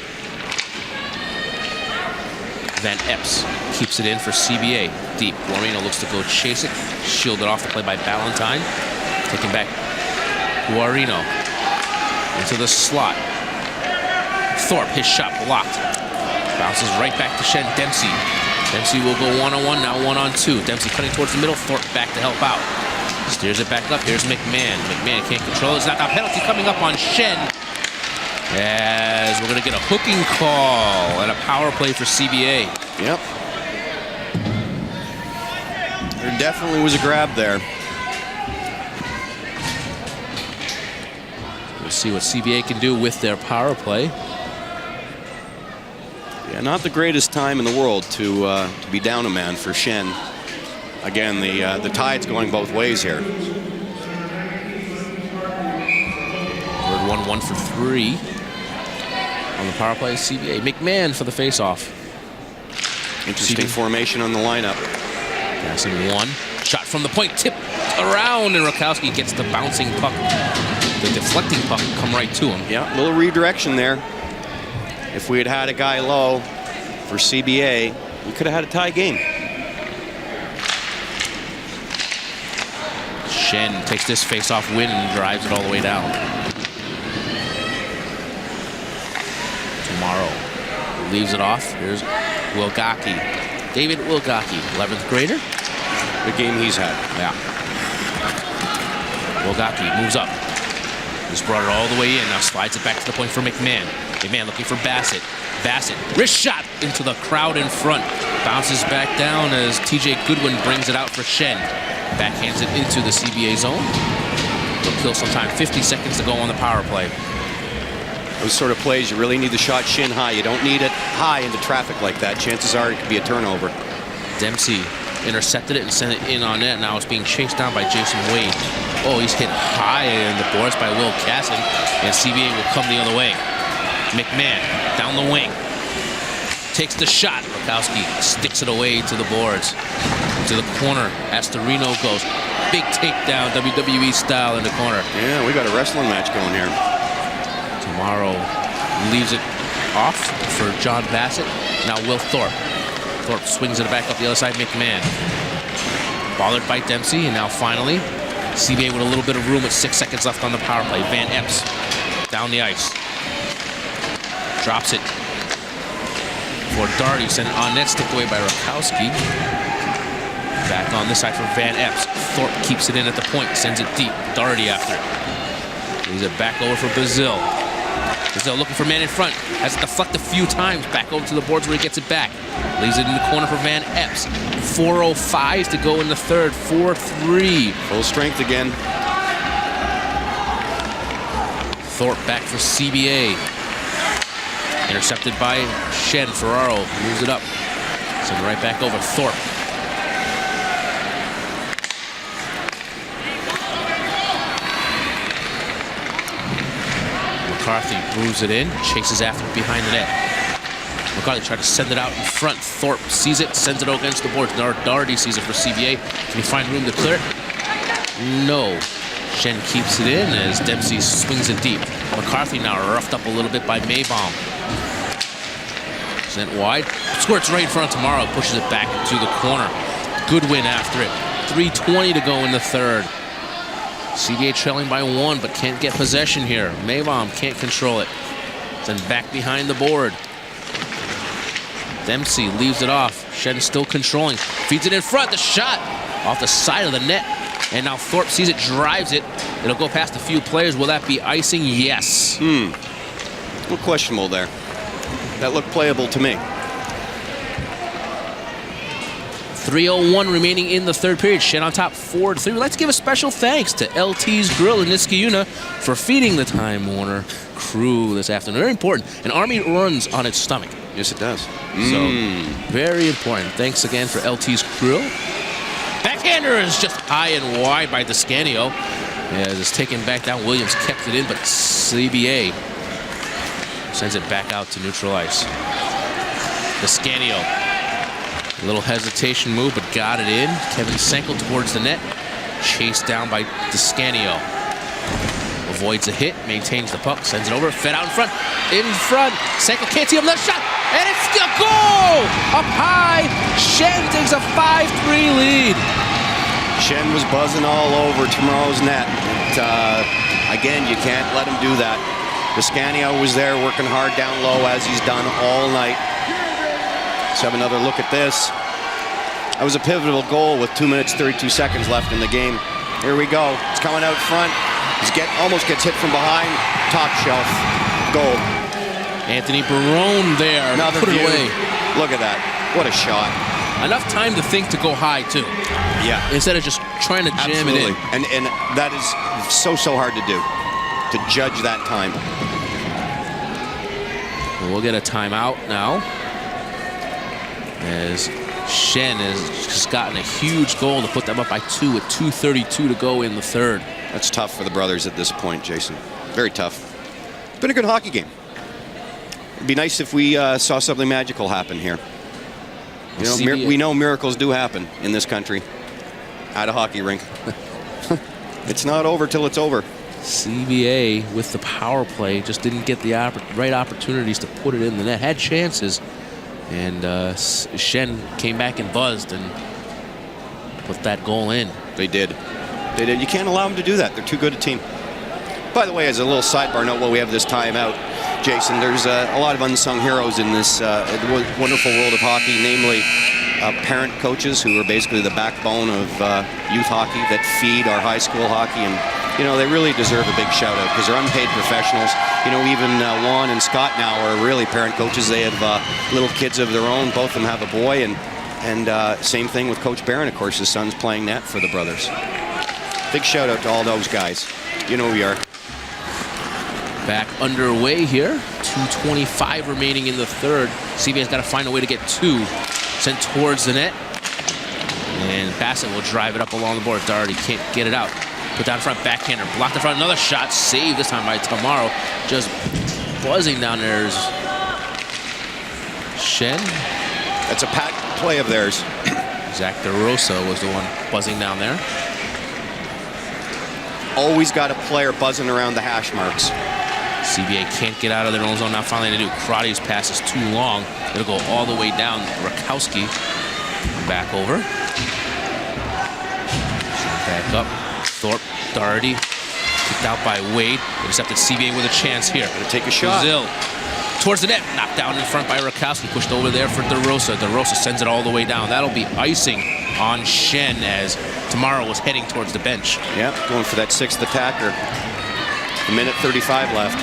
Van Epps keeps it in for CBA. Deep. Guarino looks to go chase it. Shielded off the play by Ballantyne. Taking back Guarino into the slot. Thorpe, his shot blocked. Bounces right back to Shen. Dempsey. Dempsey will go one-on-one, now one-on-two. Dempsey cutting towards the middle. Thorpe back to help out. Steers it back up. Here's McMahon. McMahon can't control it. It's not a penalty coming up on Shen. As we're going to get a hooking call and a power play for CBA. Yep. There definitely was a grab there. We'll see what CBA can do with their power play. Yeah, not the greatest time in the world to be down a man for Shen. Again, the tide's going both ways here. We're 1-1 for 3 on the power play. CBA. McMahon for the faceoff. Interesting formation on the lineup. Passing one. Shot from the point. Tip around, and Rakowski gets the bouncing puck. The deflecting puck come right to him. Yeah, a little redirection there. If we had had a guy low for CBA, we could have had a tie game. Shen takes this face-off win and drives it all the way down. Tomorrow leaves it off. Here's Wilgocki. David Wilgocki, 11th grader. Good game he's had. Yeah. Wilgocki moves up. Just brought it all the way in. Now slides it back to the point for McMahon. McMahon looking for Bassett. Bassett, wrist shot into the crowd in front. Bounces back down as TJ Goodwin brings it out for Shen. Backhands it into the CBA zone. They'll kill some time. 50 seconds to go on the power play. Those sort of plays, you really need the shot shin high. You don't need it high into traffic like that. Chances are it could be a turnover. Dempsey intercepted it and sent it in on net. Now it's being chased down by Jason Wade. Oh, he's hit high in the boards by Will Casson, and CBA will come the other way. McMahon down the wing. Takes the shot. Rakowski sticks it away to the boards. To the corner. Astorino goes. Big takedown, WWE style in the corner. Yeah, we got a wrestling match going here. Tomorrow leaves it off for John Bassett. Now Will Thorpe. Thorpe swings it back up the other side. McMahon. Bothered by Dempsey, and now finally CBA with a little bit of room with 6 seconds left on the power play. Van Epps down the ice. Drops it for Darty. Sent it on net, sticked away by Rakowski. Back on this side for Van Epps. Thorpe keeps it in at the point, sends it deep. Darty after it. Leaves it back over for Brazil. Brazil looking for man in front. Has it deflected a few times. Back over to the boards where he gets it back. Leaves it in the corner for Van Epps. 4:05 to go in the third. 4-3. Full strength again. Thorpe back for CBA. Intercepted by Shen. Ferraro moves it up. Send it right back over. Thorpe. McCarthy moves it in, chases after it behind the net. McCarthy tried to send it out in front. Thorpe sees it, sends it against the boards. Darty sees it for CBA. Can he find room to clear it? No. Shen keeps it in as Dempsey swings it deep. McCarthy now roughed up a little bit by Maybaum. Sent wide. Squirts right in front of Tomorrow. Pushes it back into the corner. Goodwin after it. 3:20 to go in the third. CBA trailing by 1, but can't get possession here. Maybaum can't control it. Then back behind the board. Dempsey leaves it off. Shen still controlling. Feeds it in front. The shot off the side of the net. And now Thorpe sees it, drives it. It'll go past a few players. Will that be icing? Yes. A little questionable there. That looked playable to me. 3:01 remaining in the third period. Shen on top 4-3. We'd like to give a special thanks to LT's Grill in Niskayuna for feeding the Time Warner crew this afternoon. Very important. An Army runs on its stomach. Yes, it does. So, very important. Thanks again for LT's Grill. Backhander is just high and wide by Descanio. As it's taken back down, Williams kept it in, but CBA sends it back out to neutral ice. Descanio. A little hesitation move, but got it in. Kevin Senkel towards the net. Chased down by Descanio. Avoids a hit, maintains the puck, sends it over, fed out in front. In front, Senkel can't see him, left shot, and it's a goal! Up high, Shen takes a 5-3 lead. Shen was buzzing all over tomorrow's net. Again, you can't let him do that. Descanio was there working hard down low as he's done all night. Let's have another look at this. That was a pivotal goal with 2 minutes, 32 seconds left in the game. Here we go. It's coming out front. Almost gets hit from behind. Top shelf. Goal. Anthony Barone there. Another put it view. away. Look at that. What a shot. Enough time to think to go high, too. Yeah. Instead of just trying to jam it in. And that is so hard to do, to judge that time. We'll get a timeout now, as Shen has just gotten a huge goal to put them up by 2 with 2:32 to go in the third. That's tough for the brothers at this point, Jason. Very tough. It's been a good hockey game. It'd be nice if we saw something magical happen here. You know, we know miracles do happen in this country at a hockey rink. It's not over till it's over. CBA with the power play just didn't get the right opportunities to put it in the net. Had chances, and Shen came back and buzzed and put that goal in. They did. They did. You can't allow them to do that. They're too good a team. By the way, as a little sidebar note, while we have this timeout, Jason, there's a lot of unsung heroes in this wonderful world of hockey, namely parent coaches who are basically the backbone of youth hockey that feed our high school hockey. And, you know, they really deserve a big shout out because they're unpaid professionals. You know, even Juan and Scott now are really parent coaches. They have little kids of their own. Both of them have a boy. And same thing with Coach Barron, of course. His son's playing net for the brothers. Big shout out to all those guys. You know who we are. Back underway here. 2:25 remaining in the third. CBA's got to find a way to get 2. Sent towards the net. And Bassett will drive it up along the board. Doherty can't get it out. Put down front, backhander. Blocked in front. Another shot. Saved this time by Tomorrow. Just buzzing down there is Shen. That's a packed play of theirs. Zach DeRosa was the one buzzing down there. Always got a player buzzing around the hash marks. CBA can't get out of their own zone. Now finally they do. Karate's pass is too long. It'll go all the way down. Rakowski back over. Back up. Thorpe, Doherty. Kicked out by Wade. Intercepted CBA with a chance here. Gonna take a shot. Brazil. Towards the net. Knocked down in front by Rakowski. Pushed over there for DeRosa. DeRosa sends it all the way down. That'll be icing on Shen as Tomorrow was heading towards the bench. Yep, going for that 6th attacker. A minute 35 left.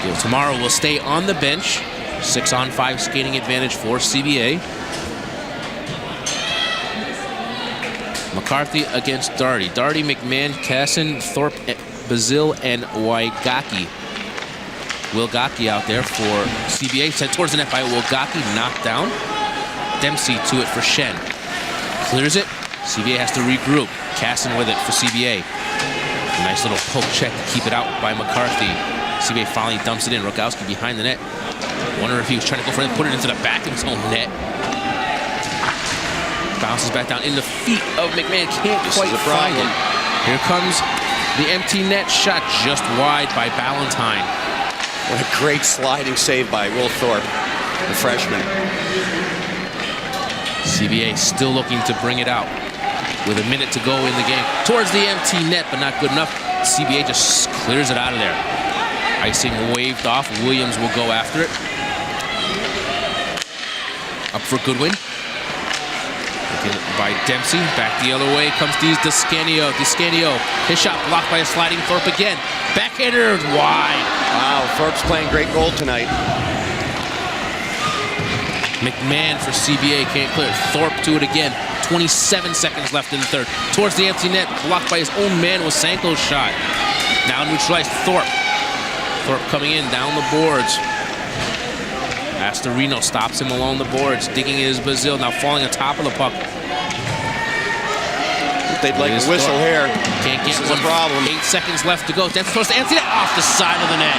So Tomorrow will stay on the bench. 6-on-5 skating advantage for CBA. McCarthy against Doherty. Doherty, McMahon, Casson, Thorpe, Bazil, and Waigaki. Wilgaki out there for CBA. Sent towards the net by Wilgaki. Knocked down. Dempsey to it for Shen. Clears it. CBA has to regroup. Casson with it for CBA. A nice little poke check to keep it out by McCarthy. CBA finally dumps it in. Rokowski behind the net. Wonder if he was trying to go for it, put it into the back of his own net. Bounces back down in the feet of McMahon. Can't quite find it. Here comes the empty net shot just wide by Ballantyne. What a great sliding save by Will Thorpe, the freshman. CBA still looking to bring it out with a minute to go in the game. Towards the empty net, but not good enough. CBA just clears it out of there. Icing waved off. Williams will go after it. Up for Goodwin. Taken by Dempsey. Back the other way comes Descanio. Descanio. His shot blocked by a sliding Thorpe again. Backhander wide. Wow, Thorpe's playing great goal tonight. McMahon for CBA can't clear it. Thorpe to it again. 27 seconds left in the third. Towards the empty net, blocked by his own man Wasenko's shot. Now neutralized Thorpe. Thorpe coming in down the boards. Astorino stops him along the boards. Digging is Bazil, now falling on top of the puck. They'd like a whistle here. Can't get this is one. a problem. 8 seconds left to go. Dempsey throws to empty net off the side of the net.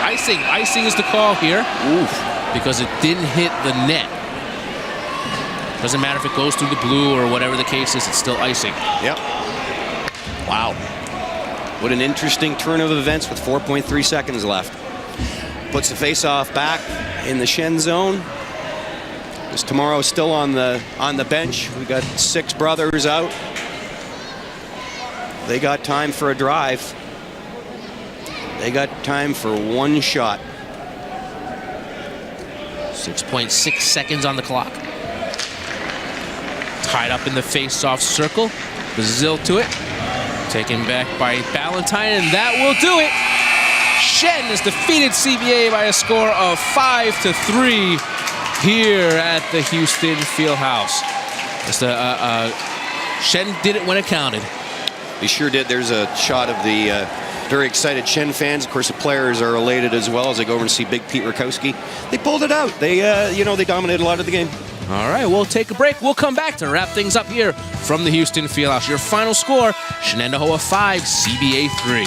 Icing. Icing is the call here. Oof. Because it didn't hit the net. Doesn't matter if it goes through the blue or whatever the case is, it's still icing. Yep. Wow. What an interesting turn of events with 4.3 seconds left. Puts the face-off back in the Shen zone. Because tomorrow's still on the bench. We got 6 brothers out. They got time for a drive. They got time for one shot. 6.6 seconds on the clock. Tied up in the face-off circle. Brazil to it. Taken back by Ballantyne, and that will do it. Shen has defeated CBA by a score of 5-3 here at the Houston Fieldhouse. Shen did it when it counted. They sure did. There's a shot of the very excited Shen fans. Of course, the players are elated as well as they go over and see Big Pete Rakowski. They pulled it out. They, they dominated a lot of the game. All right, we'll take a break. We'll come back to wrap things up here from the Houston Fieldhouse. Your final score, Shenandoah 5, CBA 3.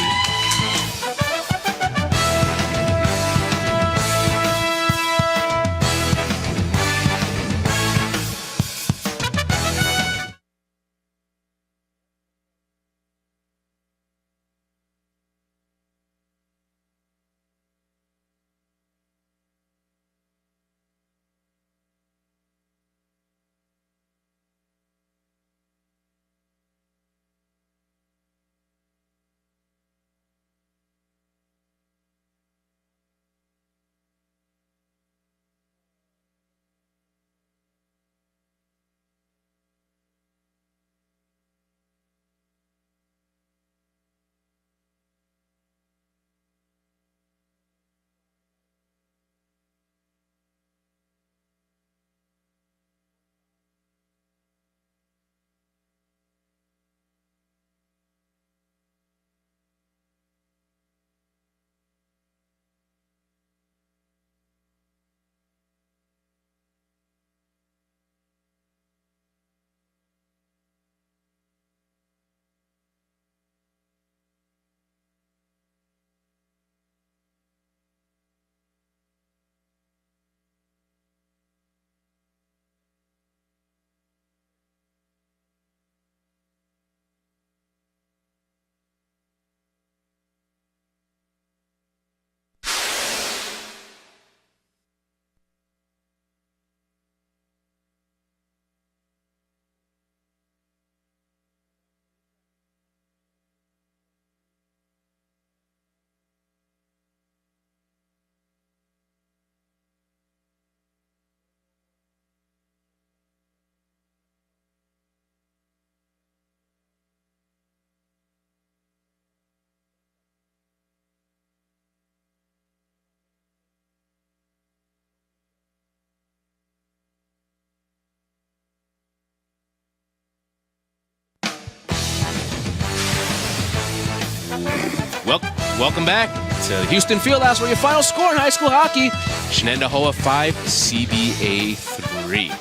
Welcome back to the Houston Fieldhouse, where your final score in high school hockey, Shenandoah 5, CBA 3.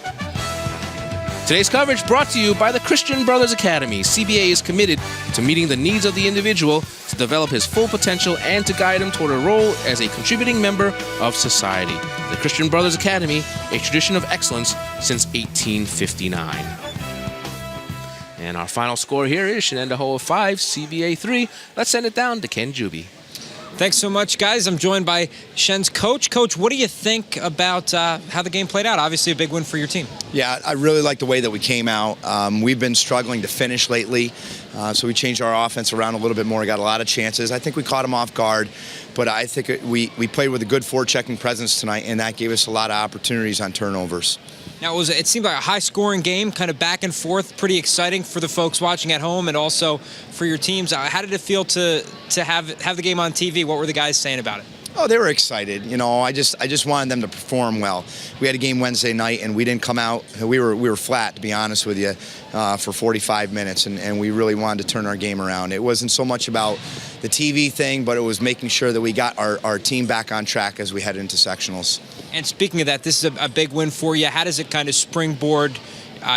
Today's coverage brought to you by the Christian Brothers Academy. CBA is committed to meeting the needs of the individual, to develop his full potential, and to guide him toward a role as a contributing member of society. The Christian Brothers Academy, a tradition of excellence since 1859. And our final score here is Shenandoah 5, CBA 3. Let's send it down to Ken Juby. Thanks so much, guys. I'm joined by Shen's coach. Coach, what do you think about how the game played out? Obviously a big win for your team. Yeah, I really like the way that we came out. We've been struggling to finish lately, so we changed our offense around a little bit more. We got a lot of chances. I think we caught them off guard, but I think we played with a good forechecking presence tonight, and that gave us a lot of opportunities on turnovers. Now, it seemed like a high-scoring game, kind of back and forth, pretty exciting for the folks watching at home and also for your teams. How did it feel to have the game on TV? What were the guys saying about it? Oh, they were excited. You know, I just wanted them to perform well. We had a game Wednesday night, and we didn't come out. We were flat, to be honest with you, for 45 minutes, and we really wanted to turn our game around. It wasn't so much about the TV thing, but it was making sure that we got our team back on track as we head into sectionals. And speaking of that, this is a big win for you. How does it kind of springboard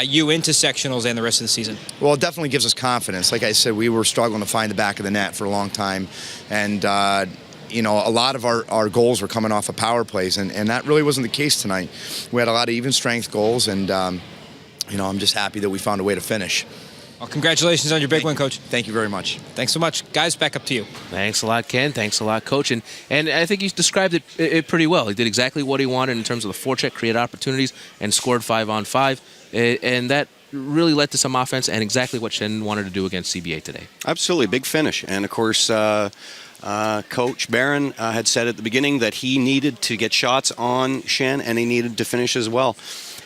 you into sectionals and the rest of the season? Well, it definitely gives us confidence. Like I said, we were struggling to find the back of the net for a long time, and you know, a lot of our goals were coming off of power plays, and that really wasn't the case tonight. We had a lot of even strength goals, and you know, I'm just happy that we found a way to finish. Well, congratulations on your big win, Coach. Thank you very much. Thanks so much. Guys, back up to you. Thanks a lot, Ken. Thanks a lot, Coach. And I think you described it pretty well. He did exactly what he wanted in terms of the forecheck, created opportunities, and scored 5-on-5. And that really led to some offense and exactly what Shen wanted to do against CBA today. Absolutely, big finish. And, of course, Coach Barron had said at the beginning that he needed to get shots on Shen and he needed to finish as well.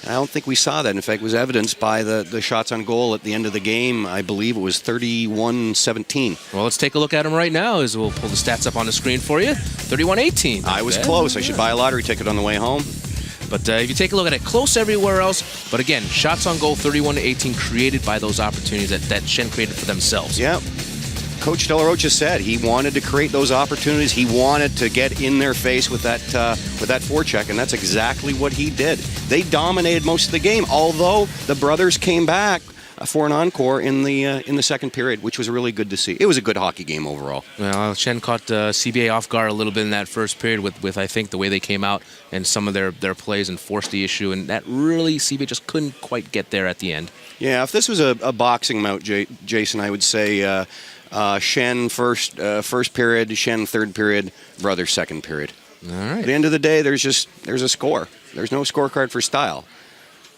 I don't think we saw that. In fact, it was evidenced by the shots on goal at the end of the game. I believe it was 31-17. Well, let's take a look at them right now as we'll pull the stats up on the screen for you. 31-18. I was close. I should buy a lottery ticket on the way home. But if you take a look at it, close everywhere else. But again, shots on goal 31-18 created by those opportunities that Shen created for themselves. Yeah. Coach De La Rocha said he wanted to create those opportunities. He wanted to get in their face with that forecheck, and that's exactly what he did. They dominated most of the game, although the brothers came back for an encore in the second period, which was really good to see. It was a good hockey game overall. Well, Shen caught CBA off guard a little bit in that first period with I think the way they came out and some of their plays and forced the issue, and that really CBA just couldn't quite get there at the end. Yeah, if this was a boxing bout, Jason, I would say Shen first period, Shen third period, brothers second period. All right. At the end of the day, there's a score. There's no scorecard for style.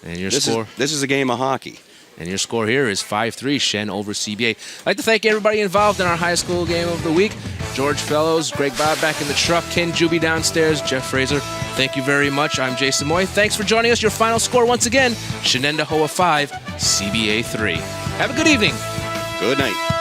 And your score? This is a game of hockey. And your score here is 5-3, Shen over CBA. I'd like to thank everybody involved in our high school game of the week. George Fellows, Greg Bob back in the truck, Ken Juby downstairs, Jeff Fraser. Thank you very much. I'm Jason Moy. Thanks for joining us. Your final score once again, Shenendehowa 5, CBA 3. Have a good evening. Good night.